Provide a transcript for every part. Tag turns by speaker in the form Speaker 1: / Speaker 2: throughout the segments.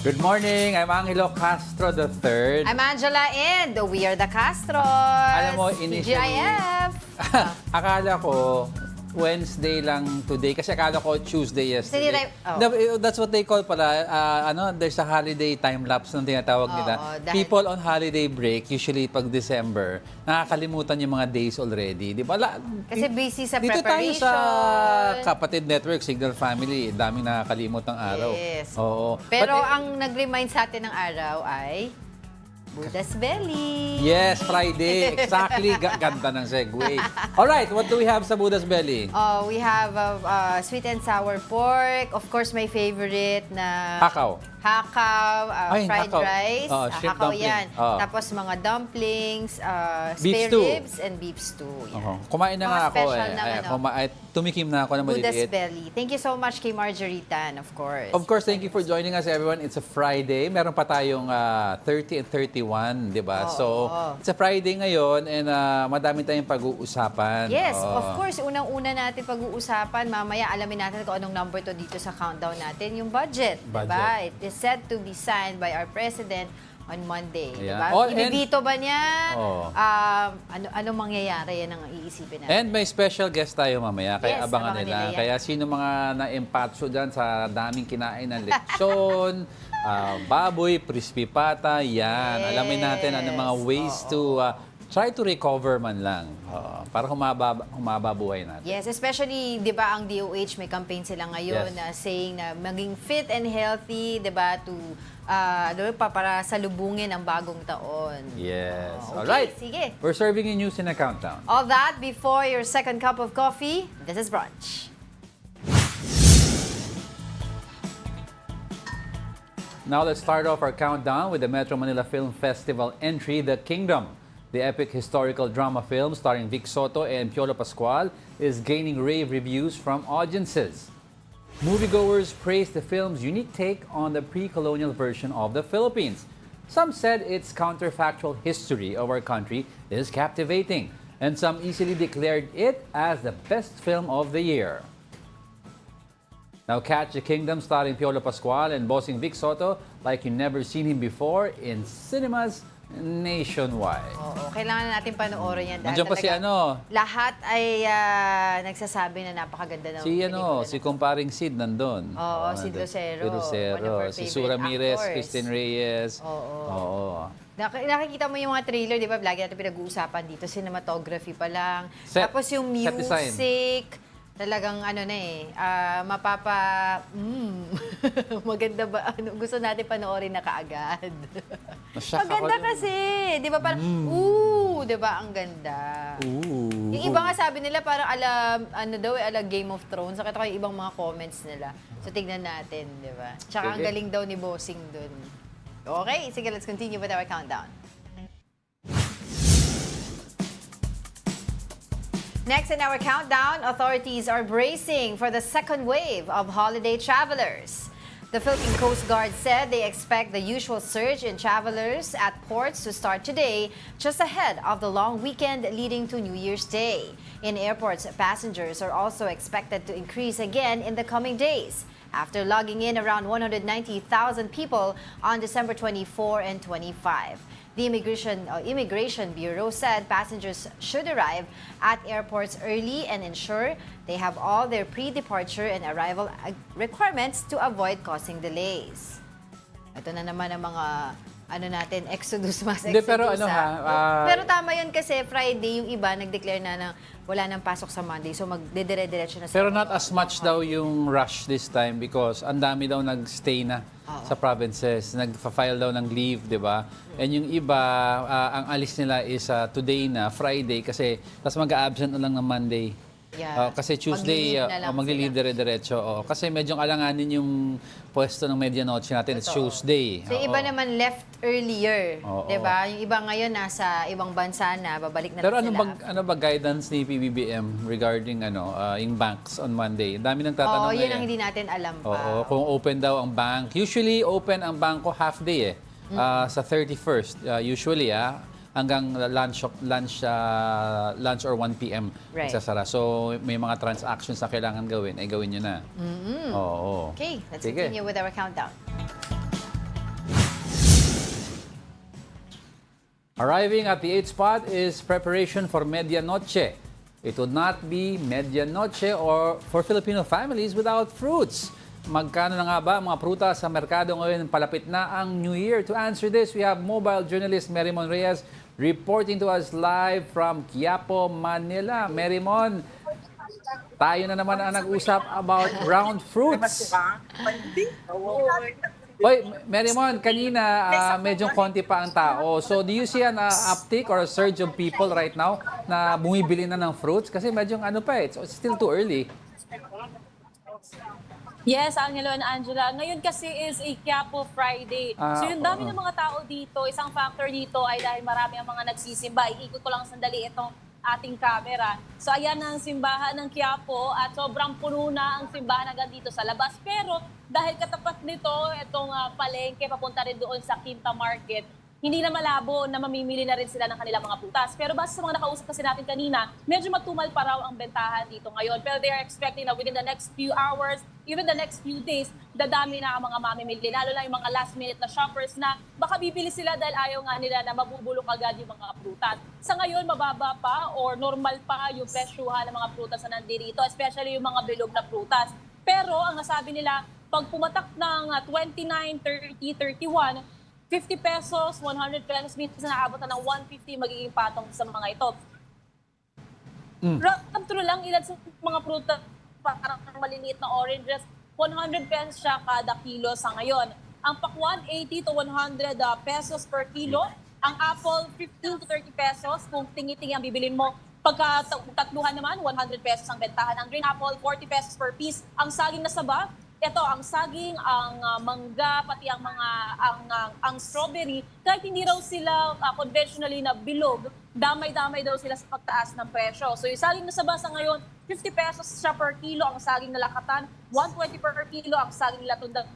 Speaker 1: Good morning, I'm Angelo Castro III.
Speaker 2: I'm Angela and we are the Castros.
Speaker 1: Alam mo, initially,
Speaker 2: TGIF.
Speaker 1: akala ko Wednesday lang today kasi akala ko Tuesday yesterday.
Speaker 2: Oh.
Speaker 1: No, that's what they call pala, there's a holiday time lapse na tinatawag nila. People on holiday break, usually pag December, nakakalimutan yung mga days already. Di ba?
Speaker 2: Kasi busy sa
Speaker 1: dito
Speaker 2: preparation.
Speaker 1: Dito tayo sa Kapatid Network, Signal Family, daming nakakalimot ng araw.
Speaker 2: Yes.
Speaker 1: Oo.
Speaker 2: Pero ang nag-remind sa atin ng araw ay Buddha's Belly.
Speaker 1: Yes, Friday. Exactly. Ganda ng segue. Alright, what do we have sa Buddha's Belly?
Speaker 2: We have sweet and sour pork. Of course, my favorite na
Speaker 1: Hakaw.
Speaker 2: Fried rice.
Speaker 1: Shrimp
Speaker 2: Hakaw
Speaker 1: dumpling.
Speaker 2: yan. Tapos mga dumplings,
Speaker 1: Beef
Speaker 2: spare
Speaker 1: stew.
Speaker 2: ribs, and beef stew. Yan.
Speaker 1: Kumain na
Speaker 2: Mga
Speaker 1: nga ako
Speaker 2: special naman,
Speaker 1: tumikim na ako na
Speaker 2: Buddha's
Speaker 1: maliliit.
Speaker 2: Belly. Thank you so much kay Marjorie Tan, of course.
Speaker 1: Of course, thank you for joining us, everyone. It's a Friday. Meron pa tayong 30 and 31, di ba? So, it's a Friday ngayon and madami tayong pag-uusapan.
Speaker 2: Yes, of course. Unang-una natin pag-uusapan. Mamaya, alamin natin kung anong number to dito sa countdown natin. Yung budget. Diba? It is set to be signed by our President on Monday.
Speaker 1: Yeah.
Speaker 2: Diba? Ibibito ba niya? Anong mangyayari? Yan ang iisipin natin.
Speaker 1: And may special guest tayo mamaya, kaya
Speaker 2: Yes,
Speaker 1: abangan nila. Kaya sino mga na-empatso dyan sa daming kinain ng lechon, baboy, crispy pata, yan.
Speaker 2: Yes.
Speaker 1: Alamin natin ano mga ways to try to recover man lang para humaba buhay natin.
Speaker 2: Yes, especially, di ba, ang DOH may campaign sila ngayon na saying na maging fit and healthy, di ba, to para salubungin ang bagong taon.
Speaker 1: Yes.
Speaker 2: Okay,
Speaker 1: Alright.
Speaker 2: sige.
Speaker 1: We're serving you news in a countdown.
Speaker 2: All that before your second cup of coffee. This is Brunch.
Speaker 1: Now let's start off our countdown with the Metro Manila Film Festival entry, The Kingdom. The epic historical drama film starring Vic Soto and Piolo Pascual is gaining rave reviews from audiences. Moviegoers praised the film's unique take on the pre-colonial version of the Philippines. Some said its counterfactual history of our country is captivating, and some easily declared it as the best film of the year. Now catch The Kingdom starring Piolo Pascual and bossing Vic Soto like you've never seen him before in cinemas nationwide.
Speaker 2: Oo, kailangan natin panoorin yan.
Speaker 1: Nandiyan pa si
Speaker 2: lahat ay nagsasabi na napakaganda ng
Speaker 1: si Kumparing Sid nandun.
Speaker 2: Oo, si Lucero.
Speaker 1: Si Sue Ramirez, Christine Reyes.
Speaker 2: Oo. Nakikita mo yung mga trailer, di ba? Lagi natin pinag-uusapan dito. Cinematography pa lang. Tapos yung music. Talagang maganda ba? Gusto natin panoorin na kaagad. Maganda kasi. Di ba parang, di ba ang ganda. Yung iba nga sabi nila parang ala Game of Thrones. Nakita ko yung ibang mga comments nila. So tignan natin, di ba? Tsaka ang galing daw ni Bossing dun. Okay, sige, let's continue with our countdown. Next in our countdown, authorities are bracing for the second wave of holiday travelers. The Philippine Coast Guard said they expect the usual surge in travelers at ports to start today, just ahead of the long weekend leading to New Year's Day. In airports, passengers are also expected to increase again in the coming days, after logging in around 190,000 people on December 24 and 25. The Immigration Bureau said passengers should arrive at airports early and ensure they have all their pre-departure and arrival requirements to avoid causing delays. Ito na naman ang mga exodus.
Speaker 1: Pero
Speaker 2: pero tama yun kasi Friday, yung iba nag-declare na wala nang pasok sa Monday. So magdedire-diretso na
Speaker 1: Pero not as much daw yung rush this time because ang dami daw nag-stay na sa provinces. Nag-file daw ng leave, di ba? And yung iba, ang alis nila is today na, Friday, kasi tapos mag-absent na lang ng Monday.
Speaker 2: Yeah.
Speaker 1: Kasi Tuesday, magli-leave dire-diretso. Kasi medyo alanganin yung pwesto ng medianoche natin. It's Tuesday.
Speaker 2: So, iba naman left earlier. Diba? Yung iba ngayon nasa ibang bansa na, babalik na
Speaker 1: Pero
Speaker 2: sila.
Speaker 1: ano ba guidance ni PBBM regarding yung banks on Monday? Dami nang tatanong
Speaker 2: yun ang hindi natin alam pa.
Speaker 1: Kung open daw ang bank. Usually, open ang bangko half day sa 31st. Usually, hanggang lunch or 1 p.m. Nagsasara. So, may mga transactions na kailangan gawin, ay gawin nyo na.
Speaker 2: Okay, let's continue with our countdown.
Speaker 1: Arriving at the 8th spot is preparation for Medianoche. It would not be Medianoche or for Filipino families without fruits. Magkano na nga ba ang mga prutas sa merkado ngayon? Palapit na ang New Year. To answer this, we have mobile journalist Merimon Reyes reporting to us live from Quiapo, Manila. Merimon, tayo na naman ang nag-usap about round fruits. Oy, Merimon, kanina medyo konti pa ang tao. So do you see an uptick or a surge of people right now na bumibili na ng fruits? Kasi medyo ano pa it's still too early.
Speaker 3: Yes, Angelo and Angela. Ngayon kasi is a Quiapo Friday. So yung dami ng mga tao dito, isang factor dito ay dahil marami ang mga nagsisimba. Iikot ko lang sandali itong ating camera. So ayan ang simbahan ng Quiapo at sobrang puno na ang simbahan hanggang dito sa labas. Pero dahil katapat nito, itong palengke papunta rin doon sa Quinta Market, hindi na malabo na mamimili na rin sila ng kanilang mga prutas. Pero basta sa mga nakausap kasi natin kanina, medyo matumal pa raw ang bentahan dito ngayon. Pero they are expecting na within the next few hours, even the next few days, dadami na ang mga mamimili. Lalo na yung mga last minute na shoppers na baka bibili sila dahil ayaw nga nila na mabubulok agad yung mga prutas. Sa ngayon, mababa pa or normal pa yung presyuhan ng mga prutas na nandito, especially yung mga bilog na prutas. Pero ang nasabi nila, pag pumatak ng 29, 30, 31, 50 pesos, 100 pesos, minsan naabot na ng 150 magiging patong sa mga ito. True lang, ilan sa mga prutas, parang maliliit na oranges, 100 pesos siya kada kilo sa ngayon. Ang pakwan, 80 to 100 pesos per kilo. Ang apple, 15 to 30 pesos. Kung tingi-tingi ang bibilin mo, pagka tatluhan naman, 100 pesos ang bentahan. Ang green apple, 40 pesos per piece. Ang saging na saba, ito, ang saging, ang mangga, pati ang strawberry, kahit hindi raw sila conventionally na bilog, damay-damay daw sila sa pagtaas ng presyo. So yung saging na saba sa ngayon, 50 pesos siya per kilo, ang saging na lakatan, 120 per kilo, ang saging nila tundang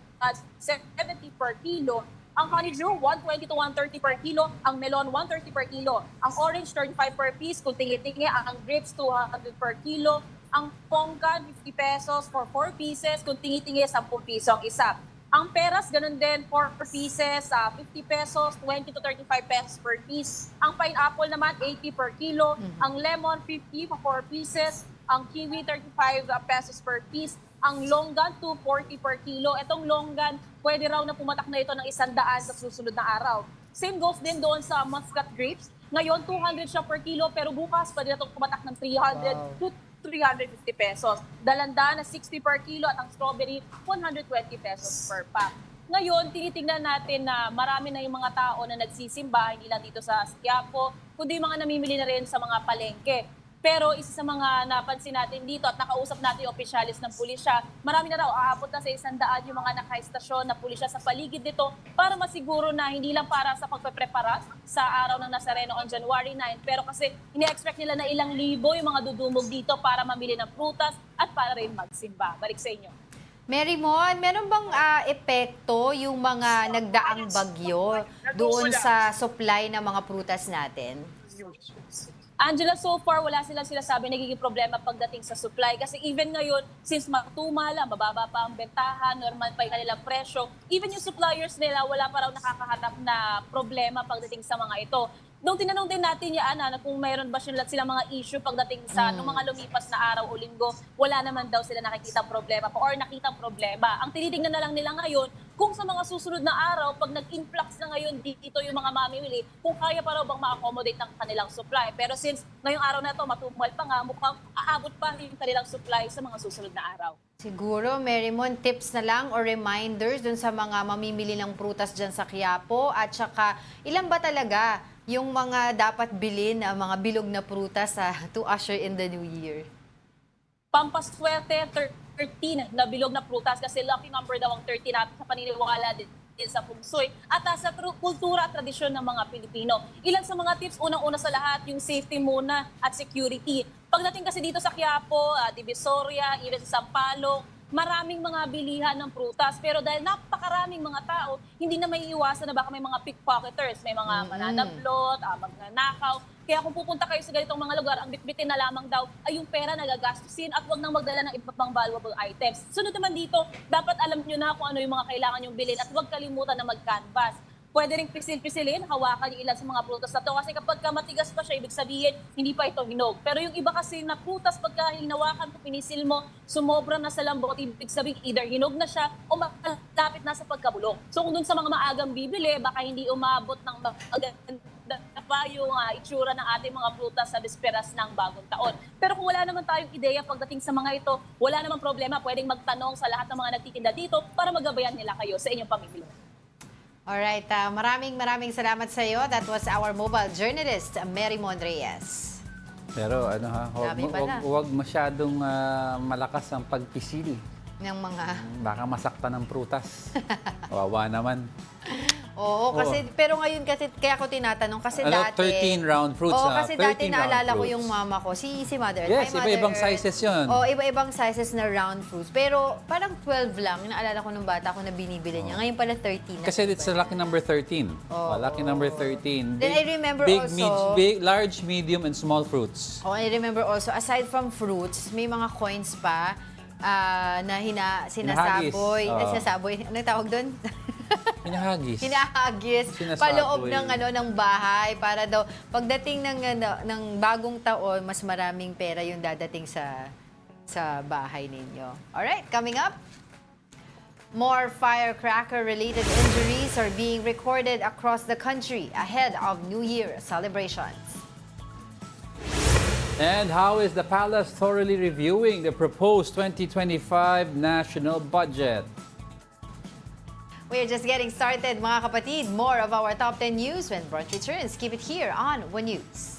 Speaker 3: 70 per kilo. Ang honeydew, 120 to 130 per kilo. Ang melon, 130 per kilo. Ang orange, 35 per piece. Kung tingi-tingi, ang grapes, 200 per kilo. Ang pongkan, 50 pesos for 4 pieces. Kung tingi-tingi, 10 piso ang isa. Ang peras, ganun din, 4 pieces, 50 pesos, 20 to 35 pesos per piece. Ang pineapple naman, 80 per kilo. Ang lemon, 50 for 4 pieces. Ang kiwi, 35 pesos per piece. Ang longgan, 240 per kilo. Itong longgan, pwede raw na pumatak na ito ng 100 sa susunod na araw. Same goes din doon sa muscat grapes. Ngayon, 200 siya per kilo, pero bukas pwede na itong pumatak ng 300 to 350 pesos. Dalanda na 60 per kilo at ang strawberry, 120 pesos per pack. Ngayon, tinitingnan natin na marami na yung mga tao na nagsisimba, hindi lang dito sa Quiapo, kundi mga namimili na rin sa mga palengke. Pero isa sa mga napansin natin dito at nakausap natin yung opisyalis ng pulisya, marami na raw, aabot na sa 100 yung mga nakaistasyon na pulisya sa paligid nito para masiguro na hindi lang para sa pagpeprepara sa araw ng Nazareno on January 9, pero kasi ini-expect nila na ilang libo yung mga dudumog dito para mamili ng prutas at para rin magsimba. Balik sa inyo.
Speaker 2: Merimon, meron bang epekto yung mga nagdaang bagyo doon sa supply ng mga prutas natin?
Speaker 3: Angela, so far wala silang sinasabi nagiging problema pagdating sa supply kasi even ngayon, since matumala, mababa pa ang bentahan, normal pa yung kanilang presyo, even yung suppliers nila wala pa raw nakakaharap na problema pagdating sa mga ito. Nung tinanong din natin na kung mayroon ba silang mga issue pagdating sa nung mga lumipas na araw o linggo, wala naman daw sila nakikitang problema or nakitang problema. Ang tinitingnan na lang nila ngayon, kung sa mga susunod na araw, pag nag-influx na ngayon dito yung mga mamimili, kung kaya pa raw bang ma-accommodate ng kanilang supply. Pero since ngayong araw na ito, matumal pa nga, mukhang aabot pa yung kanilang supply sa mga susunod na araw.
Speaker 2: Siguro, Merimon, tips na lang or reminders dun sa mga mamimili ng prutas dyan sa Quiapo at saka ilan ba talaga yung mga dapat bilhin, mga bilog na prutas to usher in the new year?
Speaker 3: Pampaswerte, 13 na bilog na prutas kasi lucky number daw ang 13 natin sa paniniwala din sa pungsoy at sa kultura at tradisyon ng mga Pilipino. Ilan sa mga tips, unang-una sa lahat, yung safety muna at security. Pagdating kasi dito sa Quiapo, Divisoria, even sa Sampaloc, maraming mga bilihan ng prutas. Pero dahil napakaraming mga tao, hindi na may iwasan na baka may mga pickpocketers, may mga mananablot, magnanakaw. Kaya kung pupunta kayo sa ganitong mga lugar, ang bitbitin na lamang daw ay yung pera na gagastusin at huwag nang magdala ng iba pang valuable items. Sunod naman dito, dapat alam nyo na kung ano yung mga kailangan yung bilhin at huwag kalimutan na mag-canvas. pwede rin pisil-pisilin, hawakan yung ilan sa mga prutas na to. Kasi kapag matigas pa siya, ibig sabihin, hindi pa ito hinog. Pero yung iba kasi na prutas, pagka hinawakan mo, pinisil mo, sumobra na sa lambot, ibig sabihin, either hinog na siya o malapit na sa pagkabulok. So kung dun sa mga maagang bibili, baka hindi umabot ng maganda pa yung itsura ng ating mga prutas sa bisperas ng bagong taon. Pero kung wala naman tayong ideya pagdating sa mga ito, wala namang problema. Pwedeng magtanong sa lahat ng mga nagtitinda dito para magabayan nila kayo sa inyong pamimili.
Speaker 2: Alright, maraming salamat sa iyo. That was our mobile journalist, Mary Reyes.
Speaker 1: Pero ano ha,
Speaker 2: Dami pala.
Speaker 1: huwag masyadong malakas ang pagpisil.
Speaker 2: Ng mga...
Speaker 1: Baka masaktan ng prutas. Wawa naman.
Speaker 2: Oo, kasi pero ngayon kasi kaya ko tinatanong kasi
Speaker 1: Ano,
Speaker 2: dati
Speaker 1: 13 round fruits.
Speaker 2: Oo, kasi
Speaker 1: 13
Speaker 2: dati naalala ko
Speaker 1: round
Speaker 2: yung
Speaker 1: fruits.
Speaker 2: mama ko, si Mother Earth.
Speaker 1: Yes,
Speaker 2: Hi, Mother
Speaker 1: iba-ibang
Speaker 2: Earth.
Speaker 1: sizes yun.
Speaker 2: Oo, iba-ibang sizes na round fruits. Pero parang 12 lang, naalala ko nung bata ko na binibili niya. Ngayon pala 13 na.
Speaker 1: Kasi it's a lucky number 13. Lucky number 13.
Speaker 2: Then I remember
Speaker 1: big,
Speaker 2: also-
Speaker 1: large, medium, and small fruits.
Speaker 2: Oh, I remember also, aside from fruits, may mga coins pa na sinasaboy.
Speaker 1: Oo.
Speaker 2: Sinasaboy. Anong tawag doon?
Speaker 1: Hinahagis.
Speaker 2: Hinahagis
Speaker 1: Sinasaboy.
Speaker 2: paloob ng bahay para daw pagdating ng bagong taon, mas maraming pera yung dadating sa bahay ninyo. Alright, coming up, more firecracker-related injuries are being recorded across the country ahead of New Year celebrations.
Speaker 1: And how is the palace thoroughly reviewing the proposed 2025 national budget?
Speaker 2: We're just getting started, mga kapatid. More of our top 10 news when Brunch returns. Keep it here on One News.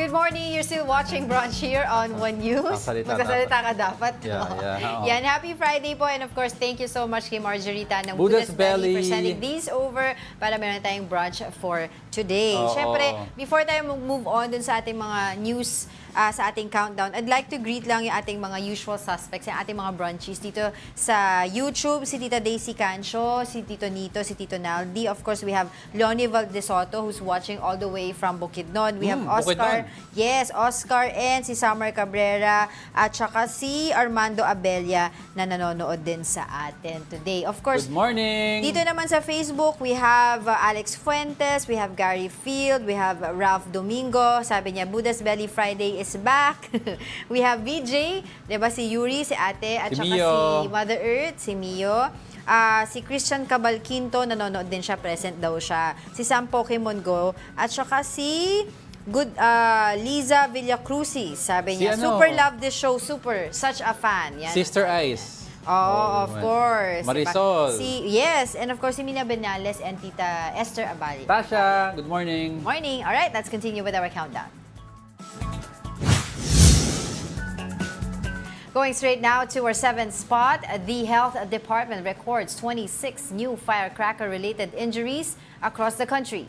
Speaker 2: Good morning. You're still watching Brunch here on One News. Magsasalita ka dapat.
Speaker 1: Yeah.
Speaker 2: Yan, happy Friday po. And of course, thank you so much kay Margarita ng
Speaker 1: Buddha's
Speaker 2: Buddha's Belly for
Speaker 1: Belly.
Speaker 2: sending these over para meron tayong brunch for today. Siyempre, before tayo move on dun sa ating mga news, sa ating countdown, I'd like to greet lang yung ating mga usual suspects, yung ating mga brunchies dito sa YouTube, si Tita Daisy Cancio, si Tito Nito, si Tito Naldi. Of course, we have Lonnie Valdesoto who's watching all the way from Bukidnon. We have Oscar, Oscar and si Summer Cabrera at saka si Armando Abella na nanonood din sa atin today. Of course,
Speaker 1: Good morning!
Speaker 2: dito naman sa Facebook, we have Alex Fuentes, we have Gary Field, we have Ralph Domingo. Sabi niya, Buddha's Belly Friday is back. We have VJ, diba, si Yuri, si ate, at
Speaker 1: Si
Speaker 2: saka
Speaker 1: Mio.
Speaker 2: si Mother Earth, si Mio. Si Christian Cabalquinto, nanonood din siya, present daw siya. Si Sam Pokemon Go, at saka si Liza Villacruzzi. Sabi niya,
Speaker 1: Si ano?
Speaker 2: super love this show, super, such a fan. Yan.
Speaker 1: Sister Ice.
Speaker 2: Of course.
Speaker 1: Marisol.
Speaker 2: Yes, and of course, si Mina Benales and Tita Esther Abali.
Speaker 1: Tasha, good morning.
Speaker 2: Morning. All right, let's continue with our countdown. Going straight now to our 7th spot, the Health Department records 26 new firecracker-related injuries across the country.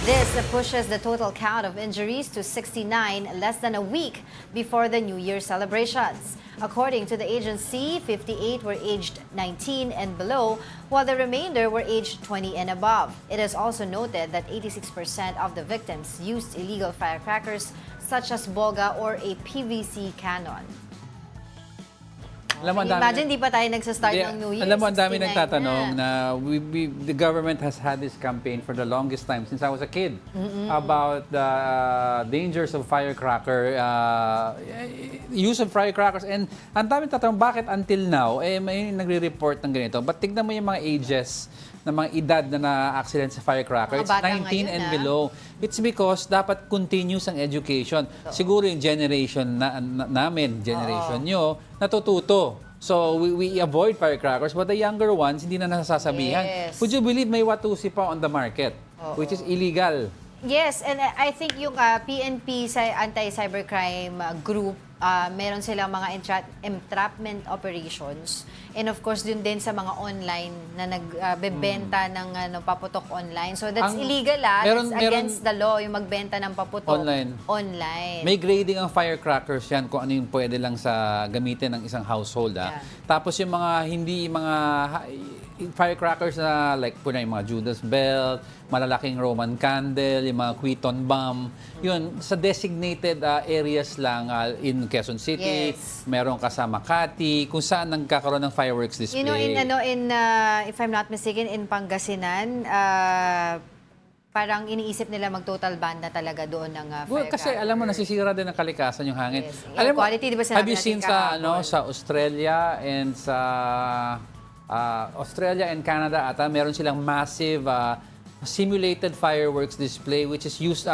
Speaker 2: This pushes the total count of injuries to 69 less than a week before the New Year celebrations. According to the agency, 58 were aged 19 and below, while the remainder were aged 20 and above. It is also noted that 86% of the victims used illegal firecrackers such as boga or a PVC cannon.
Speaker 1: Alam mo, ang dami-
Speaker 2: Imagine, di pa tayo nagsa-start ng New Year.
Speaker 1: Alam mo, ang dami
Speaker 2: 69
Speaker 1: nagtatanong na the government has had this campaign for the longest time since I was a kid about the dangers of firecracker, use of firecrackers. And ang dami nagtatanong, bakit until now, may nagre-report ng ganito. But tignan mo yung mga ages ng mga edad na na-accident sa firecracker.
Speaker 2: Mga
Speaker 1: It's
Speaker 2: bata
Speaker 1: 19
Speaker 2: ngayon,
Speaker 1: and below. It's because dapat continuous ang education. Siguro yung generation namin, generation nyo, natututo. So, we avoid firecrackers, but the younger ones, hindi na nasasabihan.
Speaker 2: Yes.
Speaker 1: Would you believe may watusi pa on the market, which is illegal?
Speaker 2: Yes, and I think yung PNP sa anti-cybercrime group, meron silang mga entrapment operations. And of course, dun din sa mga online na nagbebenta ng paputok online. So that's illegal that's against the law, yung magbenta ng paputok online.
Speaker 1: May grading ang firecrackers yan kung ano yung pwede lang sa gamitin ng isang household. Tapos yung mga firecrackers na like po na yung mga Judas Belt, malalaking Roman candle, yung mga Quezon bomb, yun, sa designated areas lang in Quezon City, meron ka sa Makati, kung saan nagkakaroon ng fireworks display.
Speaker 2: You know, if I'm not mistaken, in Pangasinan, parang iniisip nila mag-total ban na talaga doon ng firecracker.
Speaker 1: Kasi alam mo, nasisira din ang kalikasan yung hangin.
Speaker 2: Yes.
Speaker 1: Alam mo,
Speaker 2: Quality, di ba sinabi
Speaker 1: have you seen
Speaker 2: natin
Speaker 1: sa Australia and sa Australia and Canada ata, meron silang massive simulated fireworks display which is used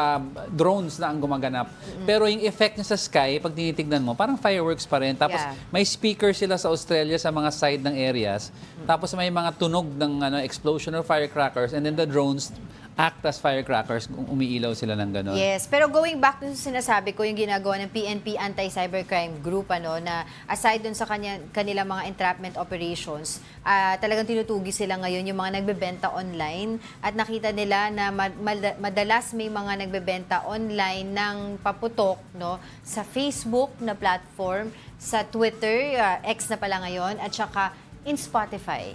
Speaker 1: drones na ang gumaganap. Pero yung effect niya sa sky, pag tinitignan mo, parang fireworks pa rin. Tapos may speaker sila sa Australia sa mga side ng areas. Tapos may mga tunog ng explosion of firecrackers and then the drones act as firecrackers kung umiilaw sila ng gano'n.
Speaker 2: Yes, pero going back dun sa sinasabi ko, yung ginagawa ng PNP Anti-Cybercrime Group, na aside dun sa kanilang mga entrapment operations, talagang tinutugi sila ngayon yung mga nagbebenta online at nakita nila na madalas may mga nagbebenta online ng paputok sa Facebook na platform, sa Twitter, X na pala ngayon, at saka in Spotify.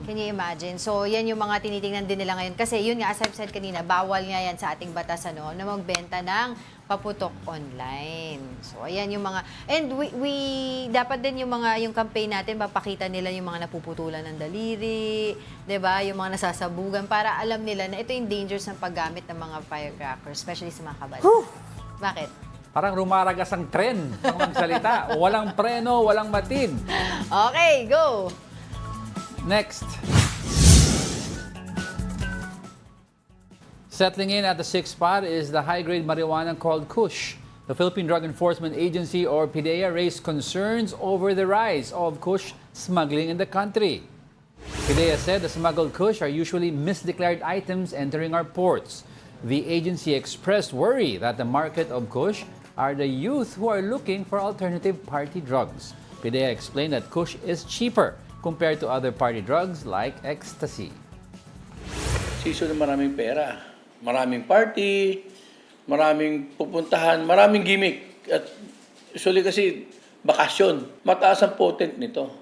Speaker 2: Can you imagine? So, yan yung mga tinitingnan din nila ngayon. Kasi yun nga, as I've said kanina, bawal nga yan sa ating batas na magbenta ng paputok online. So, ayan yung mga... And we dapat din yung campaign natin, papakita nila yung mga napuputulan ng daliri, 'di ba? Yung mga nasasabugan para alam nila na ito yung dangers ng paggamit ng mga firecrackers, especially sa mga kabal. Bakit?
Speaker 1: Parang rumaragas ang tren ng magsalita. Walang preno, walang matid.
Speaker 2: Okay, go!
Speaker 1: Next. Settling in at the 6th spot is the high-grade marijuana called Kush. The Philippine Drug Enforcement Agency, or PDEA, raised concerns over the rise of Kush smuggling in the country. PDEA said the smuggled Kush are usually misdeclared items entering our ports. The agency expressed worry that the market of Kush are the youth who are looking for alternative party drugs. PDEA explained that Kush is cheaper compared to other party drugs like ecstasy.
Speaker 4: Season na maraming pera, maraming party, maraming pupuntahan, maraming gimmick. At usually kasi bakasyon, mataas ang potent nito.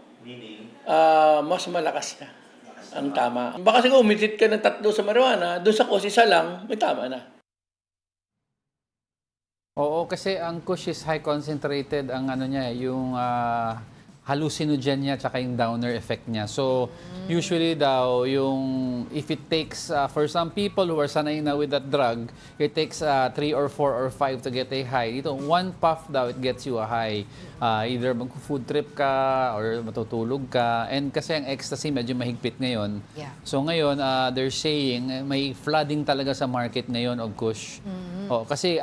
Speaker 4: Mas malakas siya. Ang tama. Baka siguro umitit ka ng 3 sa marijuana, doon sa Kush isa lang, may tama na.
Speaker 1: Oo, kasi ang Kush is high concentrated ang ano niya, yung hallucinogen niya tsaka yung downer effect niya. So, usually daw, yung if it takes, for some people who are sanay na with that drug, it takes 3 or 4 or 5 to get a high. Dito, 1 puff daw, it gets you a high. Either mag-food trip ka or matutulog ka. And kasi ang ecstasy medyo mahigpit ngayon.
Speaker 2: Yeah.
Speaker 1: So ngayon, they're saying may flooding talaga sa market ngayon of Kush. Oh, kasi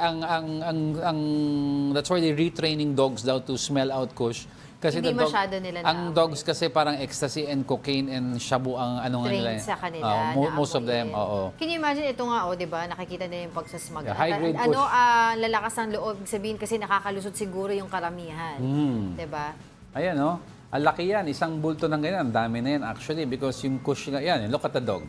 Speaker 1: that's why they're retraining dogs daw to smell out Kush. Kasi
Speaker 2: Hindi masyado nila
Speaker 1: ang dogs kasi parang ecstasy and cocaine and shabu ang ano nga nila.
Speaker 2: Trained sa kanila.
Speaker 1: Most of them, oo.
Speaker 2: Can you imagine ito nga, di ba? Nakikita nila yung pagsasmuggle.
Speaker 1: Yeah, high-grade
Speaker 2: Ano,
Speaker 1: Kush.
Speaker 2: lalakas ang loob, sabihin kasi nakakalusot siguro yung karamihan. Di ba?
Speaker 1: Ayan, no? Ang laki yan. Isang bulto ng ganyan. Ang dami na yan actually because yung Kush, yan, look at the dog.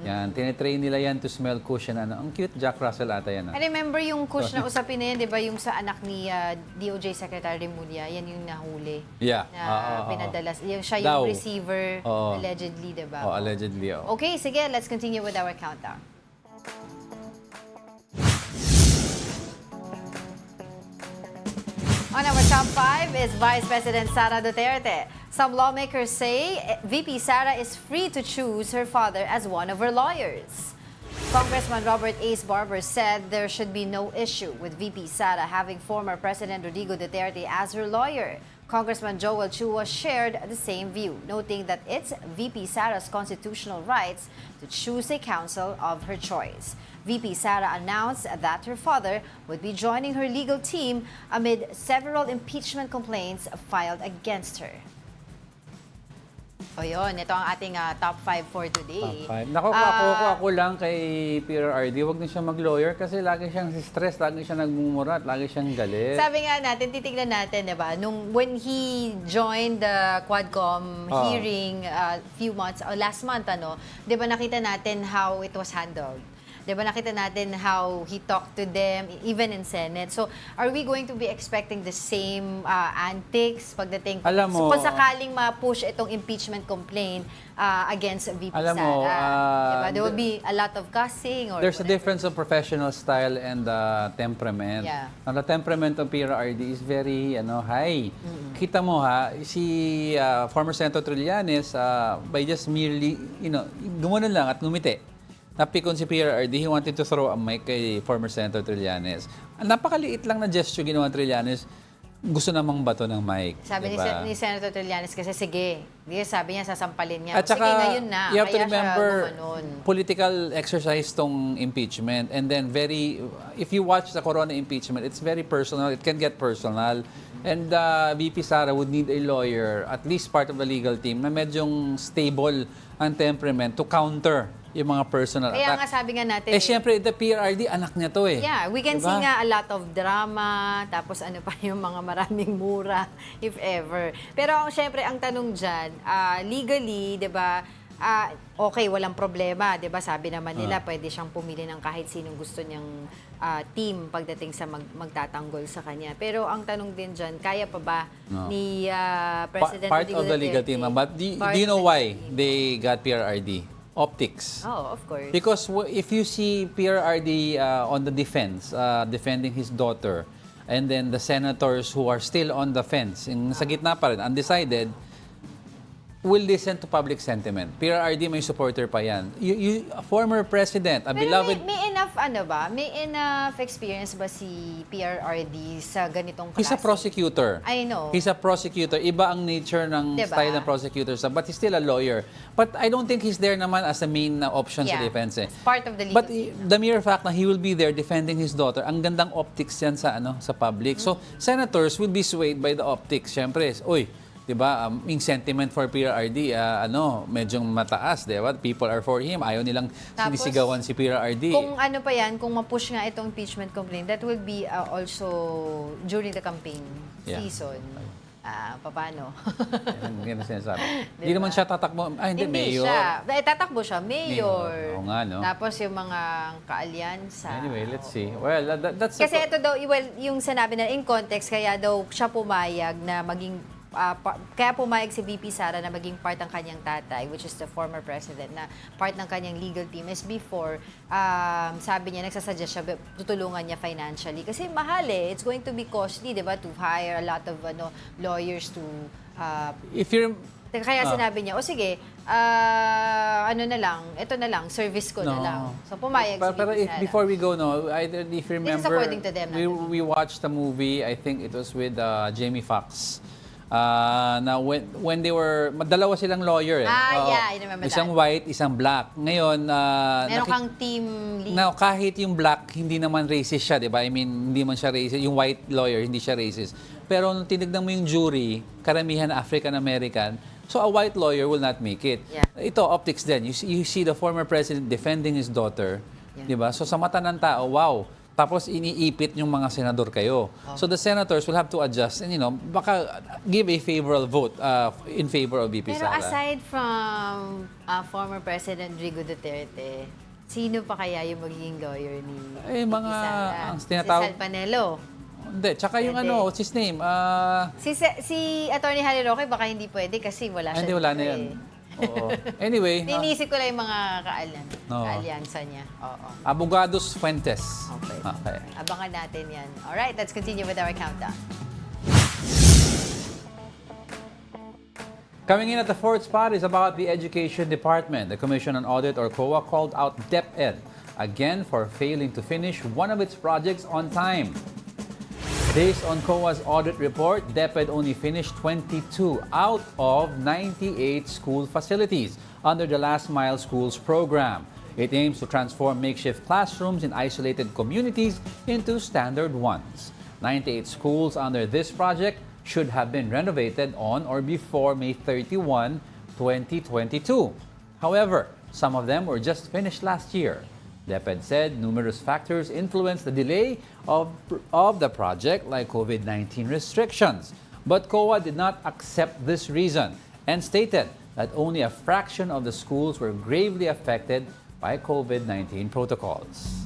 Speaker 1: Yan, tinitrain nila yan to smell Kush. Yan, ano. Ang cute Jack Russell ata yan.
Speaker 2: I remember yung Kush na usapin na yan, di ba? Yung sa anak ni DOJ Secretary Remulla, yan yung nahuli.
Speaker 1: Yeah.
Speaker 2: Na pinadalas. Siya yung
Speaker 1: Daw.
Speaker 2: receiver,
Speaker 1: Oo.
Speaker 2: allegedly, di ba?
Speaker 1: Oh, allegedly, oh.
Speaker 2: Okay, sige, let's continue with our countdown. On our top 5 is Vice President Sara Duterte. Some lawmakers say VP Sara is free to choose her father as one of her lawyers. Congressman Robert Ace Barber said there should be no issue with VP Sara having former President Rodrigo Duterte as her lawyer. Congressman Joel Chua shared the same view, noting that it's VP Sara's constitutional rights to choose a counsel of her choice. VP Sara announced that her father would be joining her legal team amid several impeachment complaints filed against her. O yun, ito ang ating top 5 for today.
Speaker 1: Top 5. Naku, ako lang kay Peter RD, huwag na siya mag-lawyer kasi lagi siyang stress, lagi siya nagmumurat, lagi siyang galit.
Speaker 2: Sabi nga natin, titignan natin, di ba, when he joined the Quadcom hearing few months, last month, di ba nakita natin how it was handled? Diba nakita natin how he talked to them, even in Senate. So, are we going to be expecting the same antics pagdating?
Speaker 1: Alam mo,
Speaker 2: so, kung sakaling ma-push itong impeachment complaint against VP Sara, diba? There will be a lot of cussing or
Speaker 1: there's
Speaker 2: whatever.
Speaker 1: a difference of professional style and temperament.
Speaker 2: Yeah.
Speaker 1: Now, the temperament of Peter RD is very high. Kita mo si former Senator Trillanes, by just merely, gumanon lang at ngumiti. Napikon si Peter RD, he wanted to throw a mic kay former Senator Trillanes. Ang napakaliit lang na gesture ginawa ng Trillanes, gusto namang bato ng mic.
Speaker 2: Sabi
Speaker 1: diba?
Speaker 2: ni Senator Trillanes kasi sige, sabi niya sasampalin niya.
Speaker 1: At saka,
Speaker 2: sige ngayon na,
Speaker 1: you have to
Speaker 2: kaya
Speaker 1: remember,
Speaker 2: siya gumanon.
Speaker 1: political exercise tong impeachment. And then if you watch the Corona impeachment, it's very personal. It can get personal. And VP Sara would need a lawyer, at least part of the legal team, na medyong stable ang temperament to counter yung mga personal
Speaker 2: Kaya
Speaker 1: attack.
Speaker 2: nga sabi nga natin,
Speaker 1: Siyempre, the PRRD, anak niya to eh.
Speaker 2: yeah, we can
Speaker 1: Diba?
Speaker 2: see nga a lot of drama, tapos ano pa yung mga maraming mura, if ever. Pero siyempre, ang tanong dyan, legally, di ba, okay, walang problema, di ba? Sabi naman nila, pwede siyang pumili ng kahit sinong gusto niyang team pagdating sa magtatanggol sa kanya. Pero ang tanong din dyan, kaya pa ba ni President
Speaker 1: Part
Speaker 2: Rodrigo
Speaker 1: of the legal
Speaker 2: Duterte?
Speaker 1: team. But do you know why they got PRRD? Optics.
Speaker 2: Oh, of course.
Speaker 1: Because if you see PRRD on the defense, defending his daughter, and then the senators who are still on the fence, sa gitna pa rin, undecided, will listen to public sentiment. PRRD may supporter pa yan. A former president, a
Speaker 2: Pero
Speaker 1: beloved...
Speaker 2: may enough, may enough experience ba si PRRD sa ganitong klase?
Speaker 1: He's a prosecutor.
Speaker 2: I know.
Speaker 1: He's a prosecutor. Iba ang nature ng
Speaker 2: Diba?
Speaker 1: style ng prosecutor. But he's still a lawyer. But I don't think he's there naman as a main option sa defense.
Speaker 2: It's part of the legal
Speaker 1: But the mere fact na he will be there defending his daughter, ang gandang optics yan sa public. So, senators will be swayed by the optics. Siyempre, 'Di ba? Yung sentiment for PRRD, medyo mataas, 'di ba? People are for him. Ayaw nilang
Speaker 2: Tapos,
Speaker 1: sinisigawan si PRRD.
Speaker 2: Kung ano pa yan, kung ma-push nga itong impeachment complaint, that will be also during the campaign season. Paano?
Speaker 1: Yan ang sinasabi. Hindi naman siya tatakbo. Hindi, mayor.
Speaker 2: Siya. Tatakbo siya, mayor.
Speaker 1: Oo nga, no?
Speaker 2: Tapos yung mga kaalyansa.
Speaker 1: Anyway, let's see. Well, that's...
Speaker 2: Kasi ito daw, yung sinabi na in context, kaya daw siya pumayag na maging kaya pumayag si VP Sara na maging part ng kanyang tatay, which is the former president, na part ng kanyang legal team is before, sabi niya, nagsasuggest siya, tutulungan niya financially. Kasi mahal it's going to be costly, di ba, to hire a lot of lawyers to...
Speaker 1: If you're...
Speaker 2: Kaya sinabi niya, sige, ito na lang, service ko na lang. So pumayag si
Speaker 1: Pero
Speaker 2: VP Sara.
Speaker 1: before we go, if you remember,
Speaker 2: This is according to them,
Speaker 1: we watched a movie, I think it was with Jamie Foxx. Na when they were, dalawa silang lawyer
Speaker 2: I remember
Speaker 1: isang
Speaker 2: that.
Speaker 1: white, isang black. Ngayon,
Speaker 2: Meron kang team lead.
Speaker 1: now, kahit yung black, hindi naman racist siya, di ba? I mean, hindi man siya racist. Yung white lawyer, hindi siya racist. Pero nung tinignan mo yung jury, karamihan African-American, so a white lawyer will not make it.
Speaker 2: Yeah.
Speaker 1: Ito, optics din. You see the former president defending his daughter, di ba? So sa mata ng tao, wow. Tapos iniipit yung mga senador kayo. So the senators will have to adjust and baka give a favorable vote in favor of VP
Speaker 2: Pero
Speaker 1: Sara.
Speaker 2: aside from former President Rodrigo Duterte, sino pa kaya yung magiging lawyer ni VP Sara?
Speaker 1: ang
Speaker 2: Si
Speaker 1: tinatawag...
Speaker 2: Sal Panelo.
Speaker 1: Hindi, tsaka yung
Speaker 2: Pwede.
Speaker 1: what's his name?
Speaker 2: Si Atty. Harry Roque baka hindi pwede kasi wala siya.
Speaker 1: Hindi, wala na
Speaker 2: dito
Speaker 1: yan. Oo. Anyway,
Speaker 2: Iniisip ko lang yung mga kaalyansa niya. Oo.
Speaker 1: Abogados Fuentes.
Speaker 2: Okay.
Speaker 1: Okay.
Speaker 2: Abangan natin yan. Alright, let's continue with our countdown.
Speaker 1: Coming in at the fourth spot is about the Education Department. The Commission on Audit, or COA, called out DepEd again for failing to finish one of its projects on time. Based on COA's audit report, DepEd only finished 22 out of 98 school facilities under the Last Mile Schools program. It aims to transform makeshift classrooms in isolated communities into standard ones. 98 schools under this project should have been renovated on or before May 31, 2022. However, some of them were just finished last year. DepEd said numerous factors influenced the delay of the project, like COVID-19 restrictions. But COA did not accept this reason and stated that only a fraction of the schools were gravely affected by COVID-19 protocols.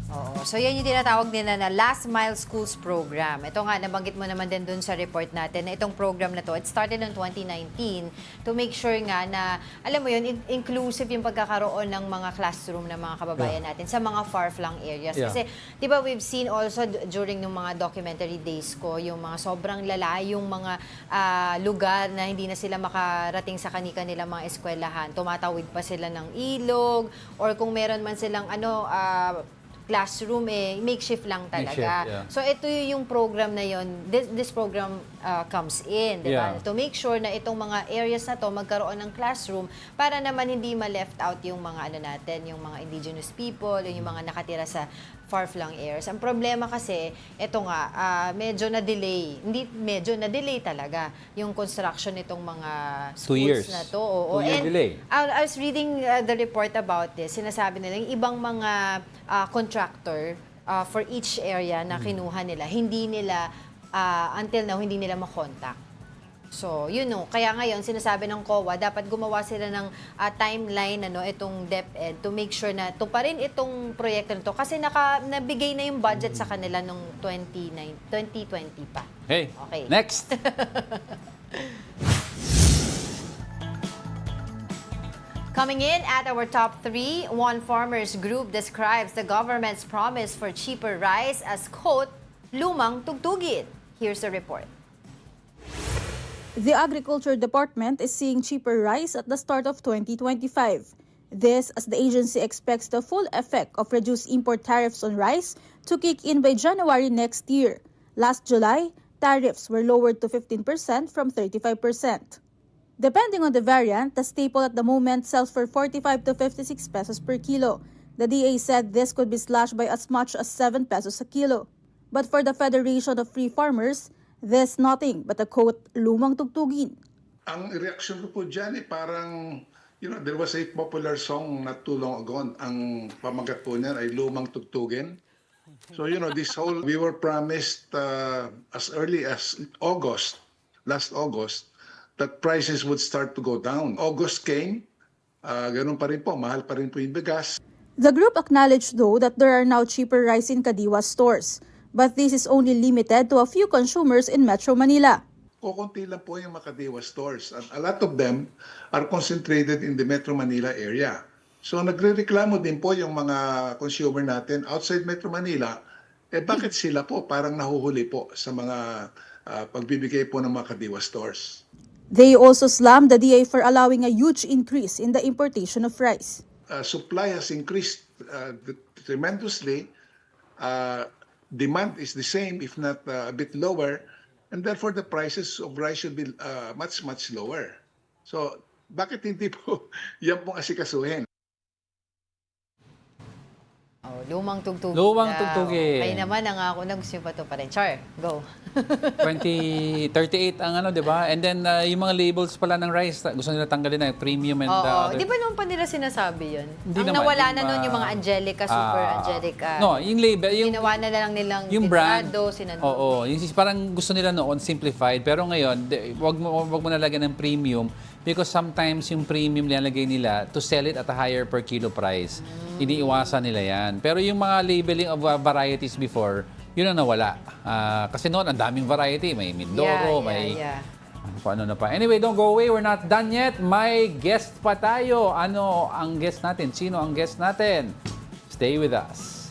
Speaker 2: Oo. So yan yung tinatawag nila na Last Mile Schools program. Ito nga, nabanggit mo naman din dun sa report natin na itong program na to, it started in 2019 to make sure nga na, alam mo yun, inclusive yung pagkakaroon ng mga classroom ng mga kababayan natin sa mga far-flung areas.
Speaker 1: Yeah.
Speaker 2: Kasi, di ba, we've seen also during ng mga documentary days ko, yung mga sobrang lalayong mga lugar na hindi na sila makarating sa kanilang mga eskwelahan. Tumatawid pa sila ng ilog, or kung meron man silang classroom, makeshift lang talaga.
Speaker 1: Makeshift, yeah.
Speaker 2: So ito yung program na yon. This program comes in, di ba?
Speaker 1: Yeah.
Speaker 2: To make sure na itong mga areas na to magkaroon ng classroom para naman hindi ma-left out yung mga natin, yung mga indigenous people, yung mga nakatira sa far-flung areas. Ang problema kasi, ito nga, medyo na-delay. Hindi medyo, na-delay talaga yung construction nitong mga
Speaker 1: 2
Speaker 2: schools
Speaker 1: years.
Speaker 2: na to. Oo.
Speaker 1: 2 year
Speaker 2: And
Speaker 1: delay.
Speaker 2: I was reading the report about this. Sinasabi nila, yung ibang mga contractor for each area na kinuha nila, hindi nila, until now, hindi nila makontak. So, kaya ngayon, sinasabi ng COA, dapat gumawa sila ng timeline, itong DepEd, to make sure na ito pa rin itong proyekto nito. Kasi nabigay na yung budget sa kanila nung 2020 pa.
Speaker 1: Okay.
Speaker 2: Okay.
Speaker 1: Next.
Speaker 2: Coming in at our top 3, one farmers group describes the government's promise for cheaper rice as, quote, lumang tugtugin. Here's a report.
Speaker 5: The Agriculture Department is seeing cheaper rice at the start of 2025. This as the agency expects the full effect of reduced import tariffs on rice to kick in by January next year. Last July, tariffs were lowered to 15% from 35%. Depending on the variant, the staple at the moment sells for 45 to 56 pesos per kilo. The DA said this could be slashed by as much as 7 pesos a kilo. But for the Federation of Free Farmers, This nothing but a quote, lumang tugtugin.
Speaker 6: Ang reaction ko po dyan parang, there was a popular song not too long ago. Ang pamagat po niyan ay Lumang Tugtugin. So, we were promised as early as last August, that prices would start to go down. August came, ganun pa rin po, mahal pa rin po yung bigas.
Speaker 5: The group acknowledged though that there are now cheaper rice in Kadiwa stores, but this is only limited to a few consumers in Metro Manila.
Speaker 6: Kukunti lang po yung Makadiwa stores. And a lot of them are concentrated in the Metro Manila area. So nagrereklamo din po yung mga consumer natin outside Metro Manila, bakit sila po parang nahuhuli po sa mga pagbibigay po ng Makadiwa stores?
Speaker 5: They also slammed the DA for allowing a huge increase in the importation of rice.
Speaker 6: Supply has increased tremendously. Demand is the same, if not a bit lower, and therefore the prices of rice should be much, much lower. So, bakit hindi po yan pong asikasuhin?
Speaker 2: Oh, lumang tugtugin.
Speaker 1: Lumang
Speaker 2: daw.
Speaker 1: tugtugin.
Speaker 2: Kayo naman, nangako na gusto nyo pa ito pa rin. Char, go.
Speaker 1: 2038 ang ano, di ba? And then yung mga labels pala ng rice, gusto nila tanggalin na premium and
Speaker 2: Oo,
Speaker 1: other.
Speaker 2: di ba noon pa nila sinasabi yun?
Speaker 1: Hindi
Speaker 2: Ang
Speaker 1: naman,
Speaker 2: nawala
Speaker 1: yung,
Speaker 2: na noon yung mga Angelica, Super Angelica.
Speaker 1: No, yung label, yung
Speaker 2: Ginawa na lang nilang
Speaker 1: yung brand.
Speaker 2: sinando.
Speaker 1: Oo, yung parang gusto nila noon simplified, pero ngayon wag mo nalagyan ng premium because sometimes yung premium nilalagay nila to sell it at a higher per kilo price. Iniiwasan nila yan. Pero yung mga labeling of varieties before, yun ang nawala. Kasi noon, ang daming variety. May Mindoro, may... Ano na pa. Anyway, don't go away. We're not done yet. May guest pa tayo. Ano ang guest natin? Sino ang guest natin? Stay with us.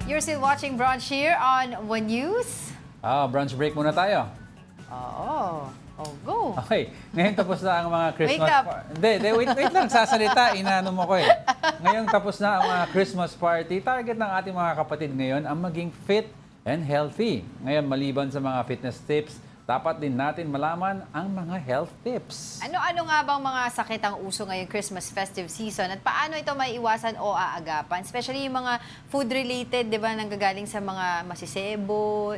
Speaker 2: You're still watching Brunch here on One News.
Speaker 1: Brunch break muna tayo.
Speaker 2: Oo. Oh, go.
Speaker 1: Okay, ngayon tapos na ang mga Christmas...
Speaker 2: Wake up.
Speaker 1: Hindi, wait lang, sasalita, inano mo ko eh. Ngayon tapos na ang mga Christmas party. Target ng ating mga kapatid ngayon ang maging fit and healthy. Ngayon, maliban sa mga fitness tips, dapat din natin malaman ang mga health tips.
Speaker 2: Ano-ano nga bang mga sakit ang uso ngayong Christmas festive season at paano ito maiiwasan o aagapan? Especially yung mga food-related, di ba, nanggagaling sa mga masisebo,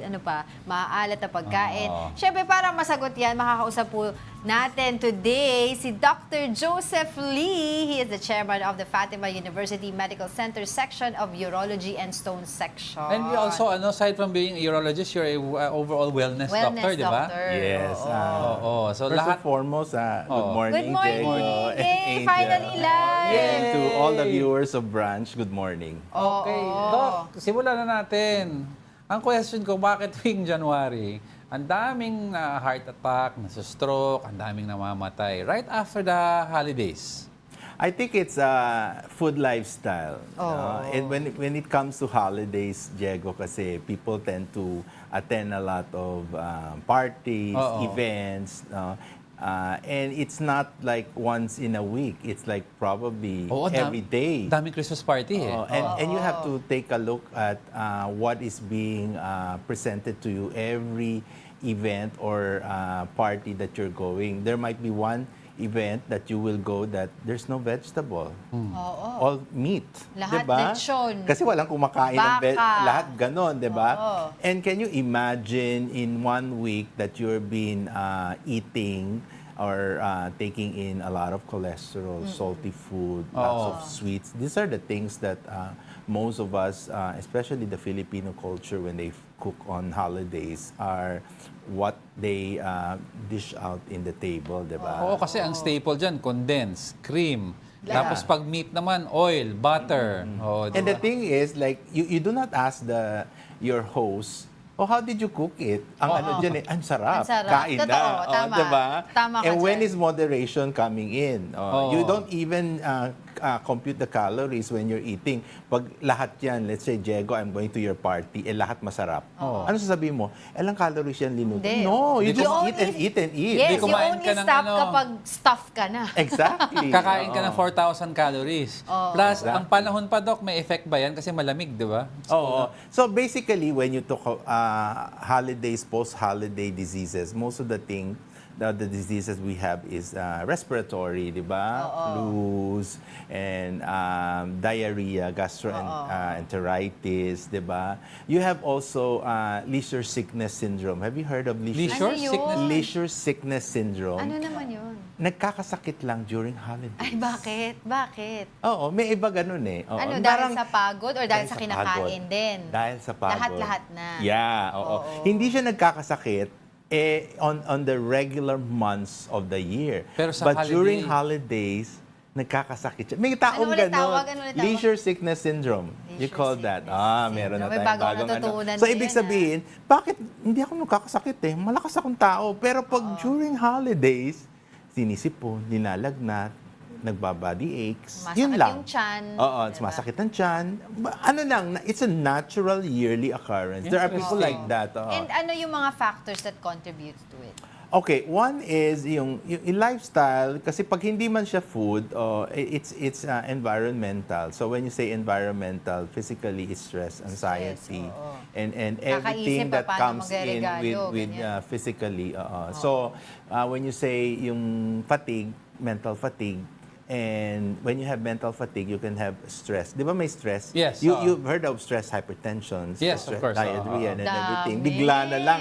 Speaker 2: maaalat na pagkain. Siyempre, para masagot yan, makakausap po natin today si Dr. Joseph Lee. He is the chairman of the Fatima University Medical Center Section of Urology and Stone Section.
Speaker 1: And we also, aside from being a urologist, you're a overall wellness doctor, di ba?
Speaker 7: Yes.
Speaker 1: So
Speaker 7: First
Speaker 1: lahat...
Speaker 7: and foremost, good morning,
Speaker 2: Good morning.
Speaker 7: Diego and
Speaker 2: Yay,
Speaker 7: Angel.
Speaker 2: finally live.
Speaker 7: And to all the viewers of Brunch, good morning.
Speaker 1: Okay. Doc, simulan na natin. Ang question ko, bakit tuwing January, ang daming heart attack, nasa-stroke, ang daming namamatay right after the holidays?
Speaker 7: I think it's food lifestyle. And when it comes to holidays, Diego, kasi people tend to attend a lot of parties, events, and it's not like once in a week. It's like probably every day.
Speaker 1: Daming Christmas party eh.
Speaker 7: And you have to take a look at what is being presented to you every event or party that you're going. There might be one event that you will go that there's no vegetable. All meat.
Speaker 2: Lahat
Speaker 7: diba?
Speaker 2: lechon.
Speaker 7: Kasi walang kumakain ng
Speaker 2: Baka.
Speaker 7: lahat ganon, diba? And can you imagine in 1 week that you're been eating or taking in a lot of cholesterol, salty food, lots of sweets? These are the things that most of us, especially the Filipino culture, when they cook on holidays, are what they dish out in the table, diba?
Speaker 1: Oo, kasi ang staple dyan, condensed, cream. Tapos pag meat naman, oil, butter.
Speaker 7: And the thing is, like, you do not ask your host, how did you cook it? Ang ano dyan eh, ang sarap.
Speaker 2: Ang sarap.
Speaker 7: Kain na.
Speaker 2: Totoo, tama.
Speaker 7: Diba?
Speaker 2: Tama ka
Speaker 7: And when
Speaker 2: dyan.
Speaker 7: is moderation coming in? You don't even compute the calories when you're eating. Pag lahat yan, let's say, Diego, I'm going to your party, lahat masarap. Ano sasabihin mo? Ilang calories yan linuto?
Speaker 2: Hindi.
Speaker 7: No, you
Speaker 1: Hindi
Speaker 7: just
Speaker 2: ko-
Speaker 7: eat and eat and eat.
Speaker 2: Yes,
Speaker 1: Hindi
Speaker 2: you
Speaker 1: kumain
Speaker 2: only
Speaker 1: ka ng
Speaker 2: stop
Speaker 1: ano.
Speaker 2: kapag stuff ka na.
Speaker 7: Exactly.
Speaker 1: Kakain ka ng 4,000 calories. Plus, ang
Speaker 7: Exactly.
Speaker 1: panahon pa, Doc, may effect ba yan? Kasi malamig, di ba?
Speaker 7: Oo. So basically, when you talk holidays, post-holiday diseases, most of the diseases we have is respiratory, di ba? Flus and diarrhea, gastroenteritis, di ba? You have also leisure sickness syndrome. Have you heard of
Speaker 1: Leisure
Speaker 2: Ano yun?
Speaker 1: sickness?
Speaker 7: leisure sickness syndrome?
Speaker 2: Ano naman yun?
Speaker 7: Nagkakasakit lang during holidays.
Speaker 2: Ay, bakit? Bakit?
Speaker 7: Oo, may iba ganun eh. Oo.
Speaker 2: Ano,
Speaker 7: Parang-
Speaker 2: dahil sa pagod or dahil sa
Speaker 7: pagod.
Speaker 2: kinakain din?
Speaker 7: Dahil sa pagod.
Speaker 2: Lahat-lahat na.
Speaker 7: Yeah, oo. Hindi siya nagkakasakit on the regular months of the year.
Speaker 1: Pero sa
Speaker 7: But during holidays, nagkakasakit siya. May taong
Speaker 2: Ano ulit
Speaker 7: gano'n.
Speaker 2: tawag? Ano ulit tawag?
Speaker 7: Leisure sickness syndrome. You
Speaker 2: Leisure
Speaker 7: call that.
Speaker 2: sickness
Speaker 7: Meron na
Speaker 2: syndrome. May
Speaker 7: tayong
Speaker 2: bagong
Speaker 7: bagong
Speaker 2: natutunan
Speaker 7: So,
Speaker 2: na
Speaker 7: ibig
Speaker 2: yan,
Speaker 7: sabihin, bakit hindi ako nagkakasakit eh? Malakas akong tao. Pero pag during holidays, sinisipon, nilalagnat, nagbabody aches.
Speaker 2: Sumasakit
Speaker 7: Yun lang.
Speaker 2: yung tiyan,
Speaker 7: Oo,
Speaker 2: diba?
Speaker 7: sumasakit ang tiyan. Ano lang, it's a natural yearly occurrence. There are people like that.
Speaker 2: And ano yung mga factors that contribute to it?
Speaker 7: Okay, one is yung lifestyle, kasi pag hindi man siya food, it's environmental. So when you say environmental, physically it's stress, anxiety, and everything
Speaker 2: Kakaisip pa
Speaker 7: that
Speaker 2: paano
Speaker 7: comes in
Speaker 2: magregalo,
Speaker 7: with
Speaker 2: ganyan.
Speaker 7: physically. So when you say yung fatigue, mental fatigue, and when you have mental fatigue, you can have stress. Di ba may stress?
Speaker 1: Yes,
Speaker 7: You've heard of stress hypertension,
Speaker 1: Yes, of
Speaker 7: stress
Speaker 1: course,
Speaker 7: diarrhea, and everything.
Speaker 2: Dami.
Speaker 7: Bigla na lang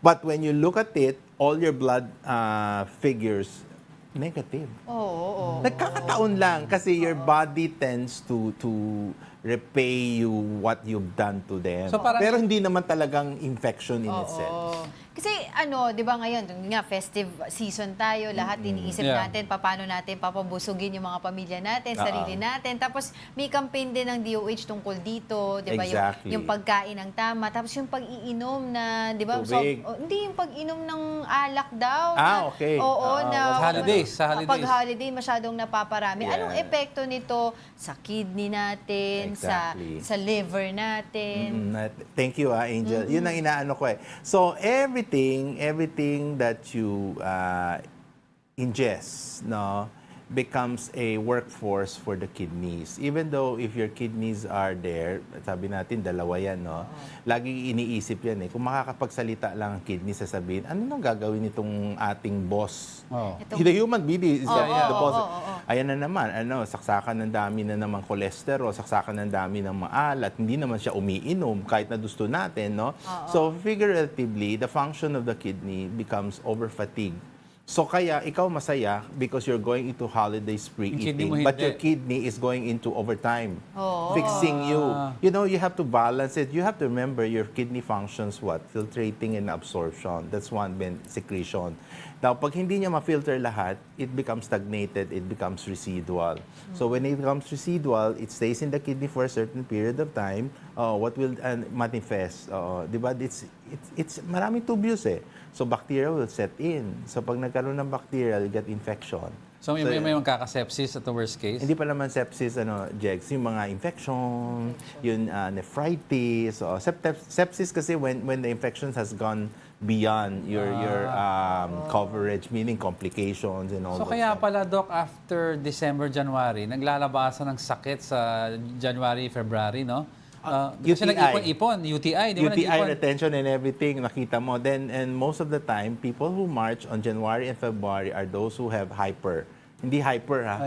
Speaker 7: But when you look at it, all your blood figures negative.
Speaker 2: Oo.
Speaker 7: Nagkakataon lang kasi your body tends to repay you what you've done to them.
Speaker 1: So parang-
Speaker 7: Pero hindi naman talagang infection in itself.
Speaker 2: Kasi ano, 'di ba ngayon, nga festive season tayo, lahat iniisip
Speaker 1: Yeah.
Speaker 2: natin paano natin papabusugin yung mga pamilya natin, sarili natin. Tapos may campaign din ng DOH tungkol dito, 'di ba?
Speaker 7: Exactly.
Speaker 2: Yung pagkain ng tama, tapos yung pag-iinom na, 'di ba?
Speaker 7: Tubig.
Speaker 2: Hindi yung pag-inom ng alak daw.
Speaker 7: Okay.
Speaker 2: Oo, na
Speaker 1: Sa holidays, sa holidays.
Speaker 2: Pag holiday masyadong napaparami.
Speaker 7: Yeah.
Speaker 2: Anong epekto nito sa kidney natin,
Speaker 7: Exactly.
Speaker 2: sa liver natin.
Speaker 7: Thank you, Angel. Yun ang inaano ko eh. So, everything that you ingest, no, becomes a workforce for the kidneys. Even though if your kidneys are there, sabi natin, dalawa yan, no? Laging iniisip yan eh. Kung makakapagsalita lang ang kidney, sasabihin, ano nang gagawin itong ating boss? The human being is the boss. Ayan na naman, saksakan ng dami na naman cholesterol, saksakan ng dami ng maalat, hindi naman siya umiinom kahit na gusto natin, no? So, figuratively, the function of the kidney becomes over-fatigue. So kaya ikaw masaya because you're going into holiday spree eating, but your kidney is going into overtime, fixing you. You know, you have to balance it. You have to remember your kidney functions what? Filtrating and absorption. That's one secretion. Now, pag hindi niya ma-filter lahat, it becomes stagnated, it becomes residual. So when it becomes residual, it stays in the kidney for a certain period of time. What will manifest? Diba? It's maraming tubules eh. So bacteria will set in. So pag nagkaroon ng bacteria, you get infection.
Speaker 1: So may magkaka-sepsis at the worst case?
Speaker 7: Hindi pa naman sepsis, Jegs, yung mga infection, yung nephritis. Sepsis kasi when the infection has gone beyond your coverage, meaning complications and all
Speaker 1: So
Speaker 7: those
Speaker 1: kaya
Speaker 7: stuff.
Speaker 1: pala, Doc, after December, January, naglalabasan ng sakit sa January, February, no? Kasi
Speaker 7: UTI.
Speaker 1: nag-ipon-ipon, UTI, di ba?
Speaker 7: UTI
Speaker 1: Nag-ipon?
Speaker 7: retention and everything, nakita mo. And most of the time, people who march on January and February are those who have hyper. Hindi hyper, ha?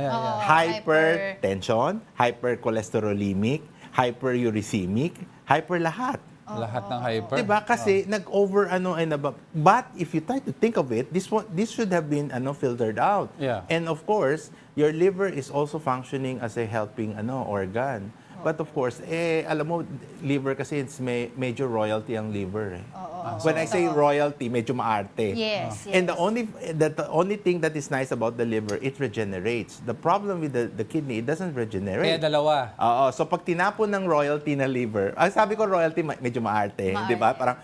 Speaker 7: Hypertension, hypercholesterolemic, hyperuricemic, hyper lahat.
Speaker 1: Lahat ng hyper.
Speaker 7: Diba? Kasi nag-over But if you try to think of it, this should have been filtered out.
Speaker 1: Yeah.
Speaker 7: And of course, your liver is also functioning as a helping organ. But of course, alam mo, liver kasi it's major royalty ang liver. When I say royalty, medyo maarte.
Speaker 2: Yes.
Speaker 7: And the only thing that is nice about the liver, it regenerates. The problem with the kidney, it doesn't regenerate.
Speaker 1: Kaya dalawa.
Speaker 7: So pag tinapon ng royalty na liver, sabi ko royalty medyo maarte, di ba? Parang,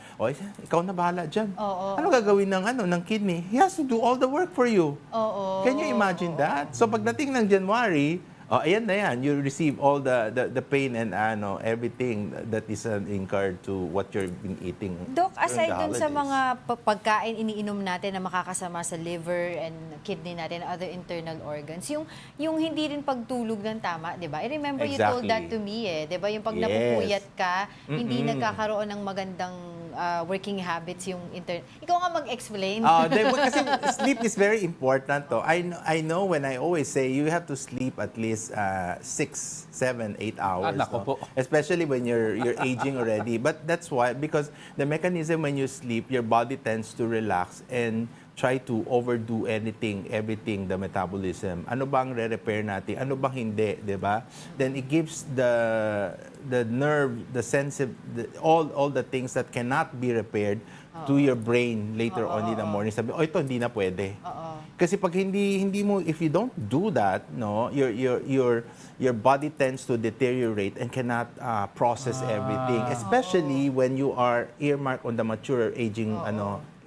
Speaker 7: ikaw na bahala dyan. Ano gagawin ng kidney? He has to do all the work for you. Can you imagine that? So pagdating ng January, ayan na yan. You receive all the pain and everything that is incurred to what you've been eating.
Speaker 2: Doc, aside
Speaker 7: during
Speaker 2: dun
Speaker 7: the
Speaker 2: sa
Speaker 7: holidays.
Speaker 2: mga pagkain iniinom natin na makakasama sa liver and kidney natin, other internal organs, yung hindi rin pagtulog ng tama, di ba? I remember you told that to me di ba? Yung pag
Speaker 7: Yes.
Speaker 2: napupuyat ka, hindi nagkakaroon ng magandang working habits yung Ikaw nga mag-explain.
Speaker 7: Kasi sleep is very important. I know when I always say you have to sleep at least 6, 7, 8 hours.
Speaker 1: Nako po.
Speaker 7: Especially when you're aging already. But that's why, because the mechanism when you sleep, your body tends to relax and try to overdo everything, the metabolism. Ano bang re-repair natin? Ano bang hindi, di ba? Then it gives the nerve, the sensitive, all the things that cannot be repaired to your brain later on in the morning. Sabi, ito hindi na pwede. Kasi pag hindi mo, if you don't do that, no, your body tends to deteriorate and cannot process everything, especially when you are earmarked on the mature aging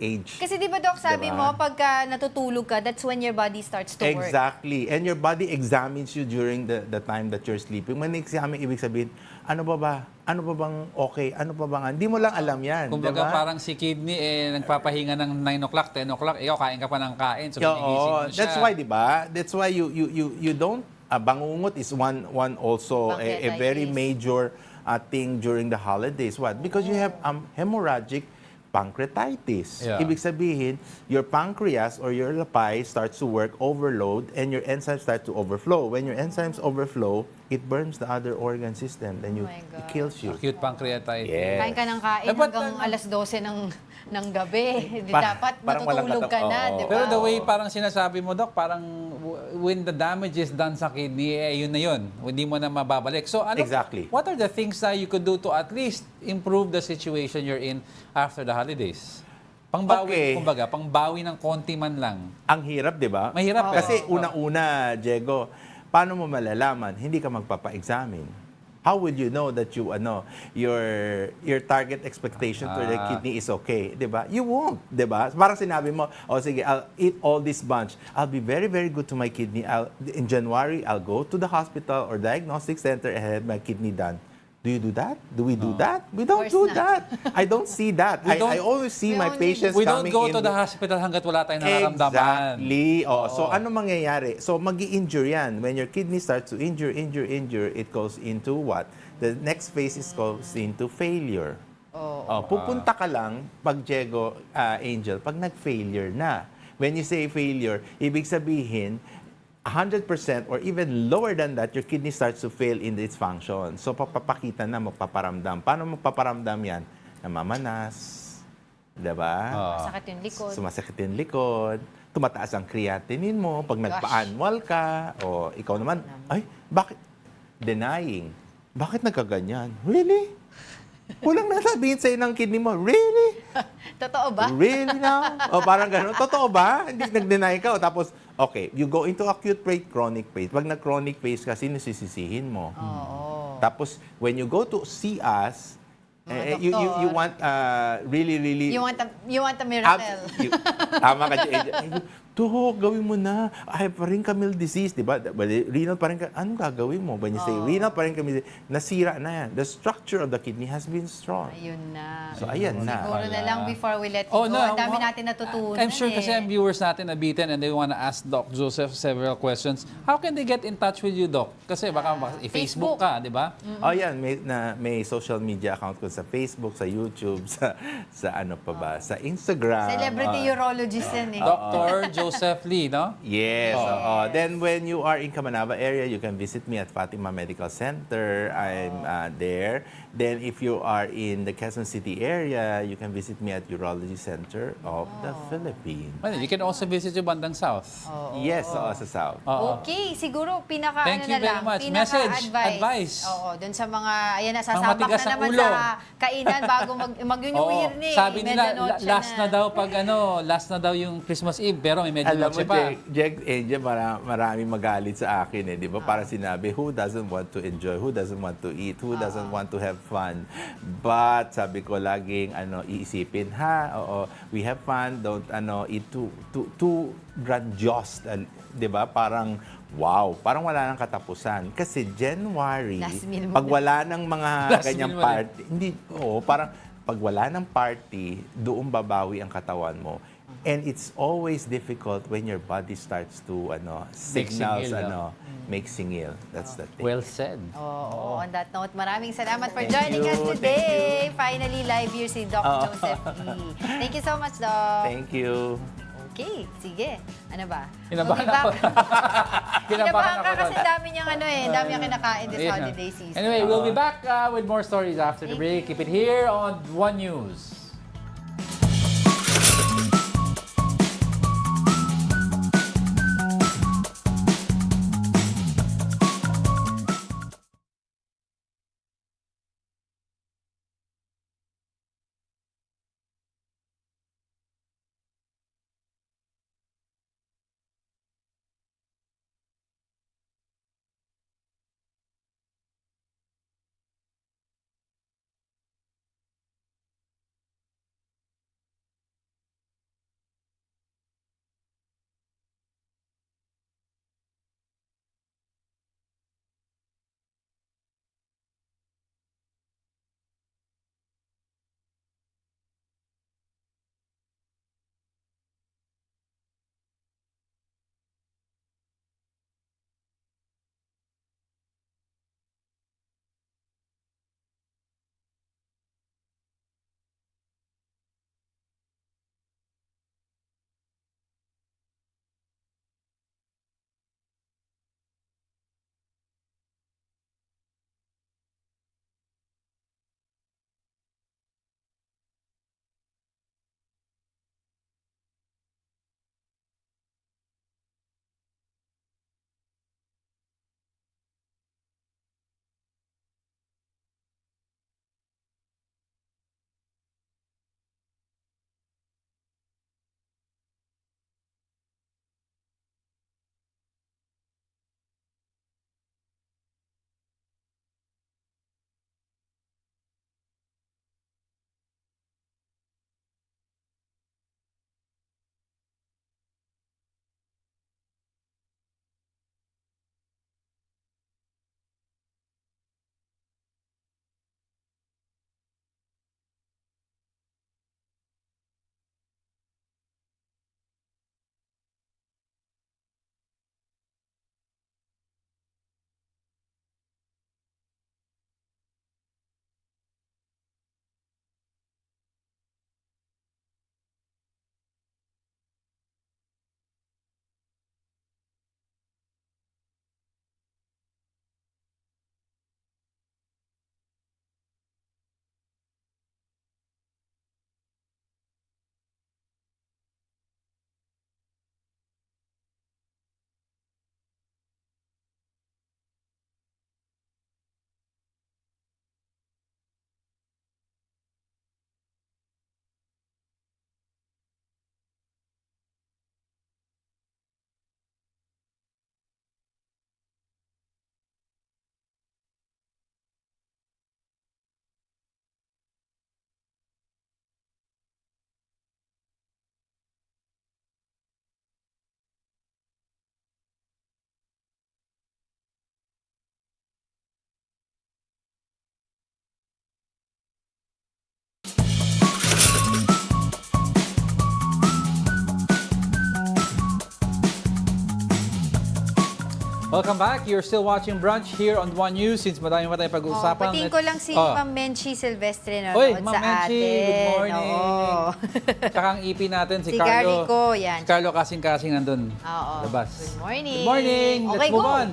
Speaker 7: age.
Speaker 2: Kasi di ba, Doc, sabi
Speaker 7: Diba?
Speaker 2: mo, pagka natutulog ka, that's when your body starts to work.
Speaker 7: Exactly. And your body examines you during the time that you're sleeping. When examine, ibig sabihin, ano ba? Ano ba bang okay? Ano pa bang hindi mo lang alam yan.
Speaker 1: Kumbaga
Speaker 7: diba?
Speaker 1: parang si kidney nagpapahinga ng 9 o'clock, 10 o'clock, ikaw kain ka pa ng kain. So gigising mo siya.
Speaker 7: That's why, di ba? That's why you don't, bangungot is one also a very major thing during the holidays. What? Because you have hemorrhagic pancreatitis.
Speaker 1: Yeah.
Speaker 7: Ibig sabihin, your pancreas or your lapay starts to work overload and your enzymes start to overflow. When your enzymes overflow, it burns the other organ system. Then it kills you.
Speaker 1: Acute pancreatitis.
Speaker 7: Yes.
Speaker 2: Kain ka ng kain
Speaker 1: But,
Speaker 2: hanggang alas 12 ng gabi. Dapat
Speaker 7: parang walang
Speaker 2: matutulog ka na,
Speaker 7: oo.
Speaker 2: di ba?
Speaker 1: Pero the way parang sinasabi mo, Doc, parang when the damage is done sa kidney, yun na yun. Hindi mo na mababalik. So
Speaker 7: Exactly.
Speaker 1: what are the things that you could do to at least improve the situation you're in after the holidays? Pangbawi, kumbaga, pangbawi ng konti man lang.
Speaker 7: Ang hirap, di ba?
Speaker 1: Mahirap
Speaker 7: Kasi una-una, Diego, paano mo malalaman? Hindi ka magpapa-examine. How would you know that your target expectation to the kidney is okay, 'di ba? You won't, 'di ba? Parang sinabi mo, "Oh sige, I'll eat all this bunch. I'll be very very good to my kidney. In January, I'll go to the hospital or diagnostic center and have my kidney done." Do you do that? Do we do that? We don't
Speaker 2: course
Speaker 7: do
Speaker 2: not.
Speaker 7: that. I don't see that. I always see
Speaker 2: We
Speaker 7: my
Speaker 2: only-
Speaker 7: patients
Speaker 1: We don't
Speaker 7: coming
Speaker 1: go
Speaker 7: in
Speaker 1: to the
Speaker 7: with-
Speaker 1: hospital hanggat wala tayong nararamdaman.
Speaker 7: Exactly. Oh, so ano mangyayari? So magi-injure yan. When your kidney starts to injure, it goes into what? The next phase is goes into failure. Pupunta ka lang pag Diego, Angel, pag nag-failure na. When you say failure, ibig sabihin 100% or even lower than that, your kidney starts to fail in its function. So papapakita na, magpaparamdam. Paano magpaparamdam yan? Namamanas, diba?
Speaker 2: Masakit yung likod.
Speaker 7: Sumasakit yung likod, tumataas ang creatinine mo, pag nagpa-annual ka, o ikaw naman, ay, bakit? Denying. Bakit nagkaganyan? Really? Kulang na sabihin sa'yo ng kidney mo, really?
Speaker 2: Totoo ba?
Speaker 7: Really now? O parang gano'n, totoo ba? Hindi nag-deny ka. O tapos, okay, you go into acute phase, chronic phase. Pag nag-chronic phase ka, sino sisisihin mo? Tapos, when you go to see us, you want really
Speaker 2: You want a miracle.
Speaker 7: Tama ka, Dok, gawin mo na. I have parenchymal disease, di ba? Renal parenchymal, anong gagawin mo? When you say renal parenchymal disease, nasira na yan. The structure of the kidney has been strong.
Speaker 2: Ayun na.
Speaker 7: So, ayan na.
Speaker 2: Siguro na lang before we let you
Speaker 1: Oh,
Speaker 2: go.
Speaker 1: no,
Speaker 2: Ang dami natin natutunan.
Speaker 1: I'm sure kasi ang viewers natin nabitin and they want to ask Doc Joseph several questions. How can they get in touch with you, Doc? Kasi baka
Speaker 2: Facebook.
Speaker 1: i-Facebook ka, di ba?
Speaker 7: Oh, yan. May social media account ko sa Facebook, sa YouTube, sa ano pa ba, sa Instagram.
Speaker 2: Celebrity urologist yan eh.
Speaker 1: Dr. Joseph Lee, no?
Speaker 7: Yes. Then when you are in Kamanava area, you can visit me at Fatima Medical Center. I'm there. Then if you are in the Quezon City area, you can visit me at Urology Center of the Philippines.
Speaker 1: Well, you can also visit yung bandang South.
Speaker 7: Yes, sa South.
Speaker 2: Okay, siguro pinaka
Speaker 1: Thank
Speaker 2: ano
Speaker 1: you
Speaker 2: na
Speaker 1: very
Speaker 2: lang,
Speaker 1: much.
Speaker 2: pinaka
Speaker 1: Message,
Speaker 2: advice.
Speaker 1: advice.
Speaker 2: Oo, doon sa mga ayan na sasabak
Speaker 1: matigas
Speaker 2: na
Speaker 1: ang
Speaker 2: naman
Speaker 1: ulo.
Speaker 2: sa kainan bago mag-New Year na eh.
Speaker 1: Sabi nila,
Speaker 2: Medianoche
Speaker 1: last na daw pag last na daw yung Christmas Eve, pero may
Speaker 7: Alam mo,
Speaker 1: medianoche pa.
Speaker 7: Angel, maraming magalit sa akin eh. Di ba? Para sinabi, who doesn't want to enjoy? Who doesn't want to eat? Who doesn't want to have fun? But sabi ko laging iisipin, we have fun, don't eat too grandiose. Di ba? Parang wow, parang wala nang katapusan. Kasi January,
Speaker 2: Last meal mo
Speaker 7: pag wala ng mga
Speaker 1: Last
Speaker 7: ganyang
Speaker 1: meal mo na.
Speaker 7: party, parang pag wala ng party, doon babawi ang katawan mo. And it's always difficult when your body starts to signals
Speaker 1: singil,
Speaker 7: make singil. That's the thing.
Speaker 1: Well said.
Speaker 2: Oo, on that note, maraming salamat for
Speaker 7: Thank
Speaker 2: joining
Speaker 7: you,
Speaker 2: us
Speaker 7: thank
Speaker 2: today. Finally, live here si Doc Joseph Lee. Thank you so much, Doc.
Speaker 7: Thank you.
Speaker 2: Okay, sige. Ano ba?
Speaker 1: Kinabahan
Speaker 2: We'll be back.
Speaker 1: ako.
Speaker 2: Kinabahan ka
Speaker 1: ako
Speaker 2: kasi
Speaker 1: doon.
Speaker 2: dami niyang dami niyang kinakain this
Speaker 1: Ayun.
Speaker 2: holiday season.
Speaker 1: Anyway, we'll be back with more stories after the break. Keep it here on One News. Welcome back. You're still watching Brunch here on One News. Since madami pa tayong pag-uusapan.
Speaker 2: Patingin ko lang si Ma'am Menchi Silvestre na
Speaker 1: Oy,
Speaker 2: sa
Speaker 1: Ma'am Menchi,
Speaker 2: atin.
Speaker 1: good morning.
Speaker 2: Oo.
Speaker 1: Tsaka ang EP natin, si
Speaker 2: Si
Speaker 1: Carlo.
Speaker 2: Gary ko, yan.
Speaker 1: Si Carlo kasing-kasing nandun.
Speaker 2: Oo.
Speaker 1: Labas.
Speaker 2: Good morning.
Speaker 1: Good morning.
Speaker 2: Okay,
Speaker 1: Let's move
Speaker 2: go.
Speaker 1: on.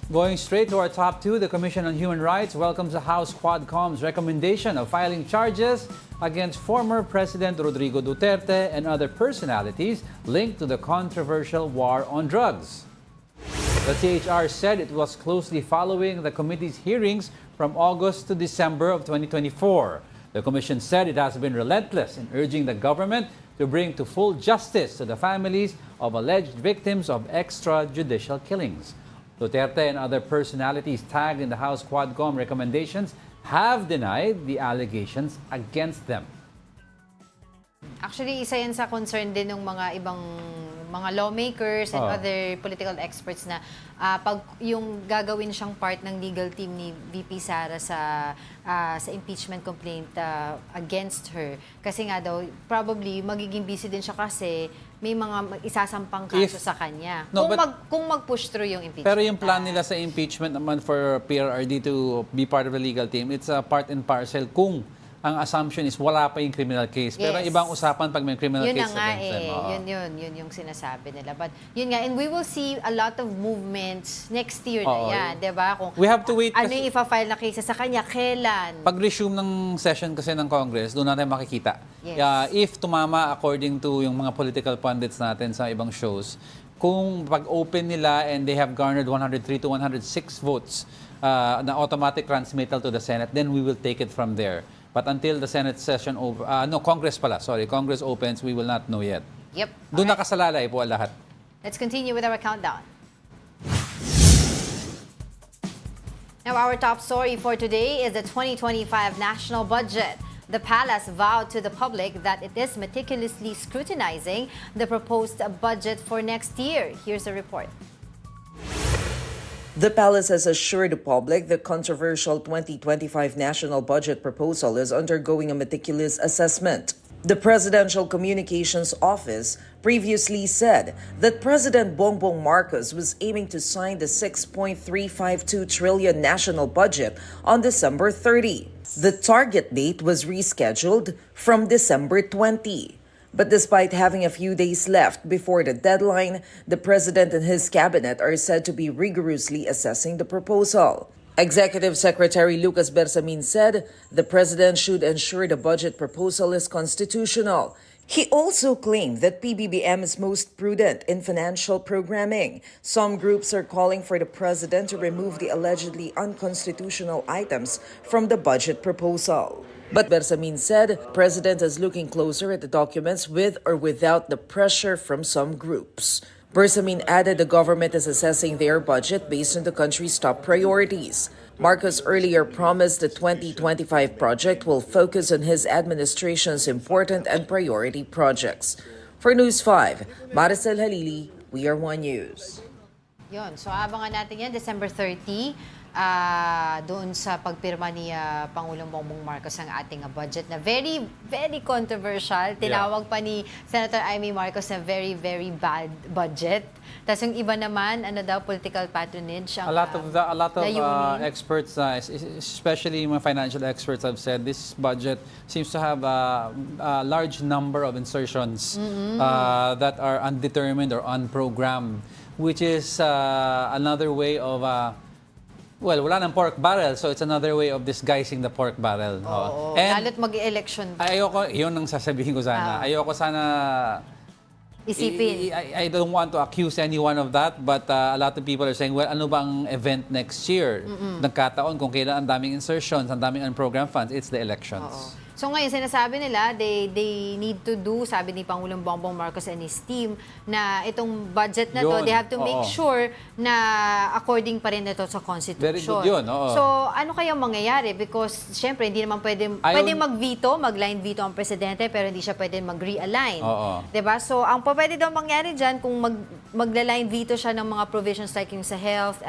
Speaker 1: Going straight to our top two, the Commission on Human Rights welcomes the House Quadcom's recommendation of filing charges against former President Rodrigo Duterte and other personalities linked to the controversial war on drugs. The CHR said it was closely following the committee's hearings from August to December of 2024. The Commission said it has been relentless in urging the government to bring to full justice to the families of alleged victims of extrajudicial killings. Duterte and other personalities tagged in the House Quadcom recommendations have denied the allegations against them.
Speaker 2: Actually, isa yan sa concern din ng mga ibang mga lawmakers and other political experts na pag yung gagawin siyang part ng legal team ni VP Sara sa impeachment complaint against her. Kasi nga daw, probably magiging busy din siya kasi may mga isasampang kaso sa kanya.
Speaker 1: No,
Speaker 2: Kung mag-push through yung impeachment.
Speaker 1: Pero yung plan nila sa impeachment naman for PRRD to be part of the legal team, it's a part and parcel kung ang assumption is wala pa yung criminal case. Pero
Speaker 2: Yes.
Speaker 1: ibang usapan pag may criminal
Speaker 2: Yun
Speaker 1: case
Speaker 2: na nga
Speaker 1: against them. Oo.
Speaker 2: Yun yung sinasabi nila. But yun nga, and we will see a lot of movements next year
Speaker 1: Oo.
Speaker 2: na yan, di ba? Kung
Speaker 1: We have to wait
Speaker 2: ano
Speaker 1: kasi-
Speaker 2: yung ipa-file na case sa kanya, kailan?
Speaker 1: Pag-resume ng session kasi ng Congress, doon natin makikita.
Speaker 2: Yes.
Speaker 1: If tumama according to yung mga political pundits natin sa ibang shows, kung pag-open nila and they have garnered 103 to 106 votes na automatic transmittal to the Senate, then we will take it from there. But until the Senate session Congress opens, we will not know yet.
Speaker 2: Yep.
Speaker 1: Doon
Speaker 2: Alright.
Speaker 1: nakasalalay po ang lahat.
Speaker 2: Let's continue with our countdown. Now, our top story for today is the 2025 national budget. The palace vowed to the public that it is meticulously scrutinizing the proposed budget for next year. Here's the report.
Speaker 8: The palace has assured the public the controversial 2025 national budget proposal is undergoing a meticulous assessment. The Presidential Communications Office previously said that President Bongbong Marcos was aiming to sign the 6.352 trillion national budget on December 30. The target date was rescheduled from December 20. But despite having a few days left before the deadline, the president and his cabinet are said to be rigorously assessing the proposal. Executive Secretary Lucas Bersamin said the president should ensure the budget proposal is constitutional. He also claimed that PBBM is most prudent in financial programming. Some groups are calling for the president to remove the allegedly unconstitutional items from the budget proposal. But Bersamin said President is looking closer at the documents with or without the pressure from some groups. Bersamin added the government is assessing their budget based on the country's top priorities. Marcos earlier promised the 2025 project will focus on his administration's important and priority projects. For News 5, Maricel Halili, We Are One News.
Speaker 2: Yun. So, abangan natin yan, December 30. Doon sa pagpirma ni Pangulong Bongbong Marcos ang ating budget na very, very controversial. Tinawag pa ni Senator Amy Marcos na very, very bad budget. Tapos yung iba naman, political patronage.
Speaker 1: A lot of experts, especially mga financial experts, have said this budget seems to have a large number of insertions that are undetermined or unprogrammed, which is another way of wala ng pork barrel, so it's another way of disguising the pork barrel.
Speaker 2: Oo.
Speaker 1: And
Speaker 2: Lalo't mag-election.
Speaker 1: ayoko, yun ang sasabihin ko sana. Ayoko sana
Speaker 2: Isipin.
Speaker 1: I don't want to accuse anyone of that, but a lot of people are saying, well, ano bang event next year? Nagkataon kung kailan ang daming insertions, ang daming unprogrammed funds, it's the elections.
Speaker 2: So ngayon, sinasabi nila, they need to do, sabi ni Pangulong Bongbong Marcos and his team, na itong budget na to,
Speaker 1: Yun,
Speaker 2: they have to make
Speaker 1: oo.
Speaker 2: sure na according pa rin ito sa Constitution.
Speaker 1: Very good yun, oo.
Speaker 2: So, ano kaya mangyayari? Because, syempre, hindi naman pwede mag-veto, mag-line veto ang presidente, pero hindi siya pwede mag-realign.
Speaker 1: Oo.
Speaker 2: Diba? So, ang pwede daw mangyari dyan, kung magla-line veto siya ng mga provisions like yung sa health,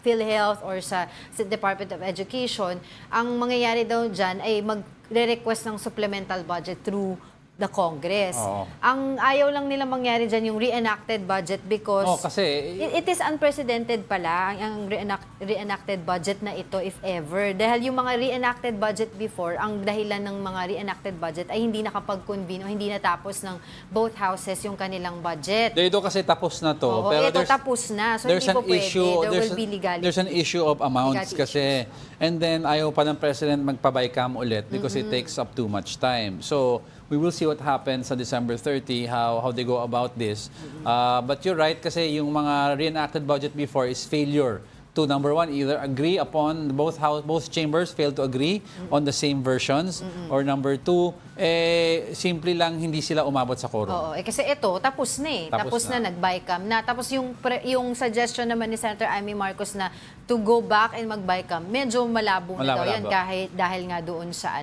Speaker 2: PhilHealth, or sa Department of Education, ang mangyayari daw dyan ay re-request ng supplemental budget through the Congress.
Speaker 1: Oo.
Speaker 2: Ang ayaw lang nila mangyari dyan yung reenacted budget because
Speaker 1: Kasi
Speaker 2: it is unprecedented pala ang reenacted budget na ito if ever. Dahil yung mga reenacted budget before, ang dahilan ng mga reenacted budget ay hindi nakapag-convene o hindi natapos ng both houses yung kanilang budget.
Speaker 1: dito kasi tapos na to.
Speaker 2: Oo,
Speaker 1: pero
Speaker 2: ito tapos na. So,
Speaker 1: there's
Speaker 2: hindi
Speaker 1: an
Speaker 2: po pwede.
Speaker 1: issue,
Speaker 2: There will be legality.
Speaker 1: there's an issue of amounts
Speaker 2: Legality
Speaker 1: kasi. And then ayaw pa ng president magpa-bycam ulit because it takes up too much time. So we will see what happens sa December 30, how they go about this. But you're right kasi yung mga reenacted budget before is failure to, number one, either agree upon both chambers failed to agree on the same versions, or number two, simple lang hindi sila umabot sa quorum.
Speaker 2: Oo, kasi ito, tapos na eh. Tapos na, nag-bycam na. Tapos yung suggestion naman ni Senator Amy Marcos na to go back and mag-bycam, medyo malabo na daw yan dahil nga doon sa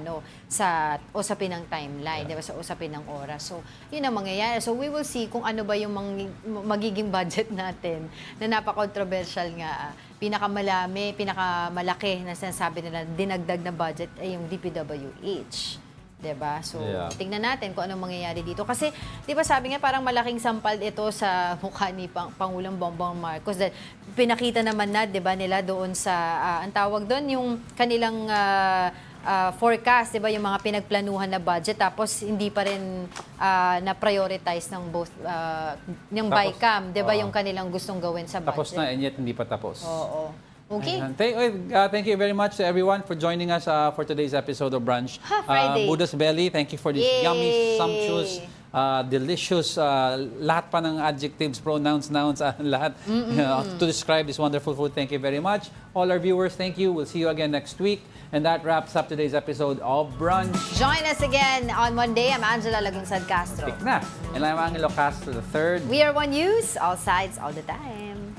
Speaker 2: sa usapin ng timeline, di ba? Sa usapin ng oras. So, yun ang mangyayari. So, we will see kung ano ba yung magiging budget natin na napaka-controversial nga. Pinakamalaki na sinasabi nila dinagdag na budget ay yung DPWH. Diba? So, tingnan natin kung anong mangyayari dito. Kasi, di ba sabi nga, parang malaking sampal ito sa mukha ni Pangulong Bongbong Marcos. Dahil pinakita naman na, di ba, nila doon sa, ang tawag doon, yung kanilang forecast, di ba, yung mga pinagplanuhan na budget, tapos hindi pa rin na-prioritize ng both, yung BICAM, di ba, yung kanilang gustong gawin sa budget.
Speaker 1: Tapos na, and yet hindi pa tapos.
Speaker 2: Oo. Okay.
Speaker 1: Thank you very much to everyone for joining us for today's episode of Brunch.
Speaker 2: Friday.
Speaker 1: Buddha's Belly, thank you for this yummy, sumptuous, delicious, lahat pa ng adjectives, pronouns, nouns, lahat to describe this wonderful food. Thank you very much. All our viewers, thank you. We'll see you again next week. And that wraps up today's episode of Brunch.
Speaker 2: Join us again on Monday. I'm Angela Lagunsad Castro.
Speaker 1: And I'm Angelo Castro III.
Speaker 2: We are One News, all sides, all the time.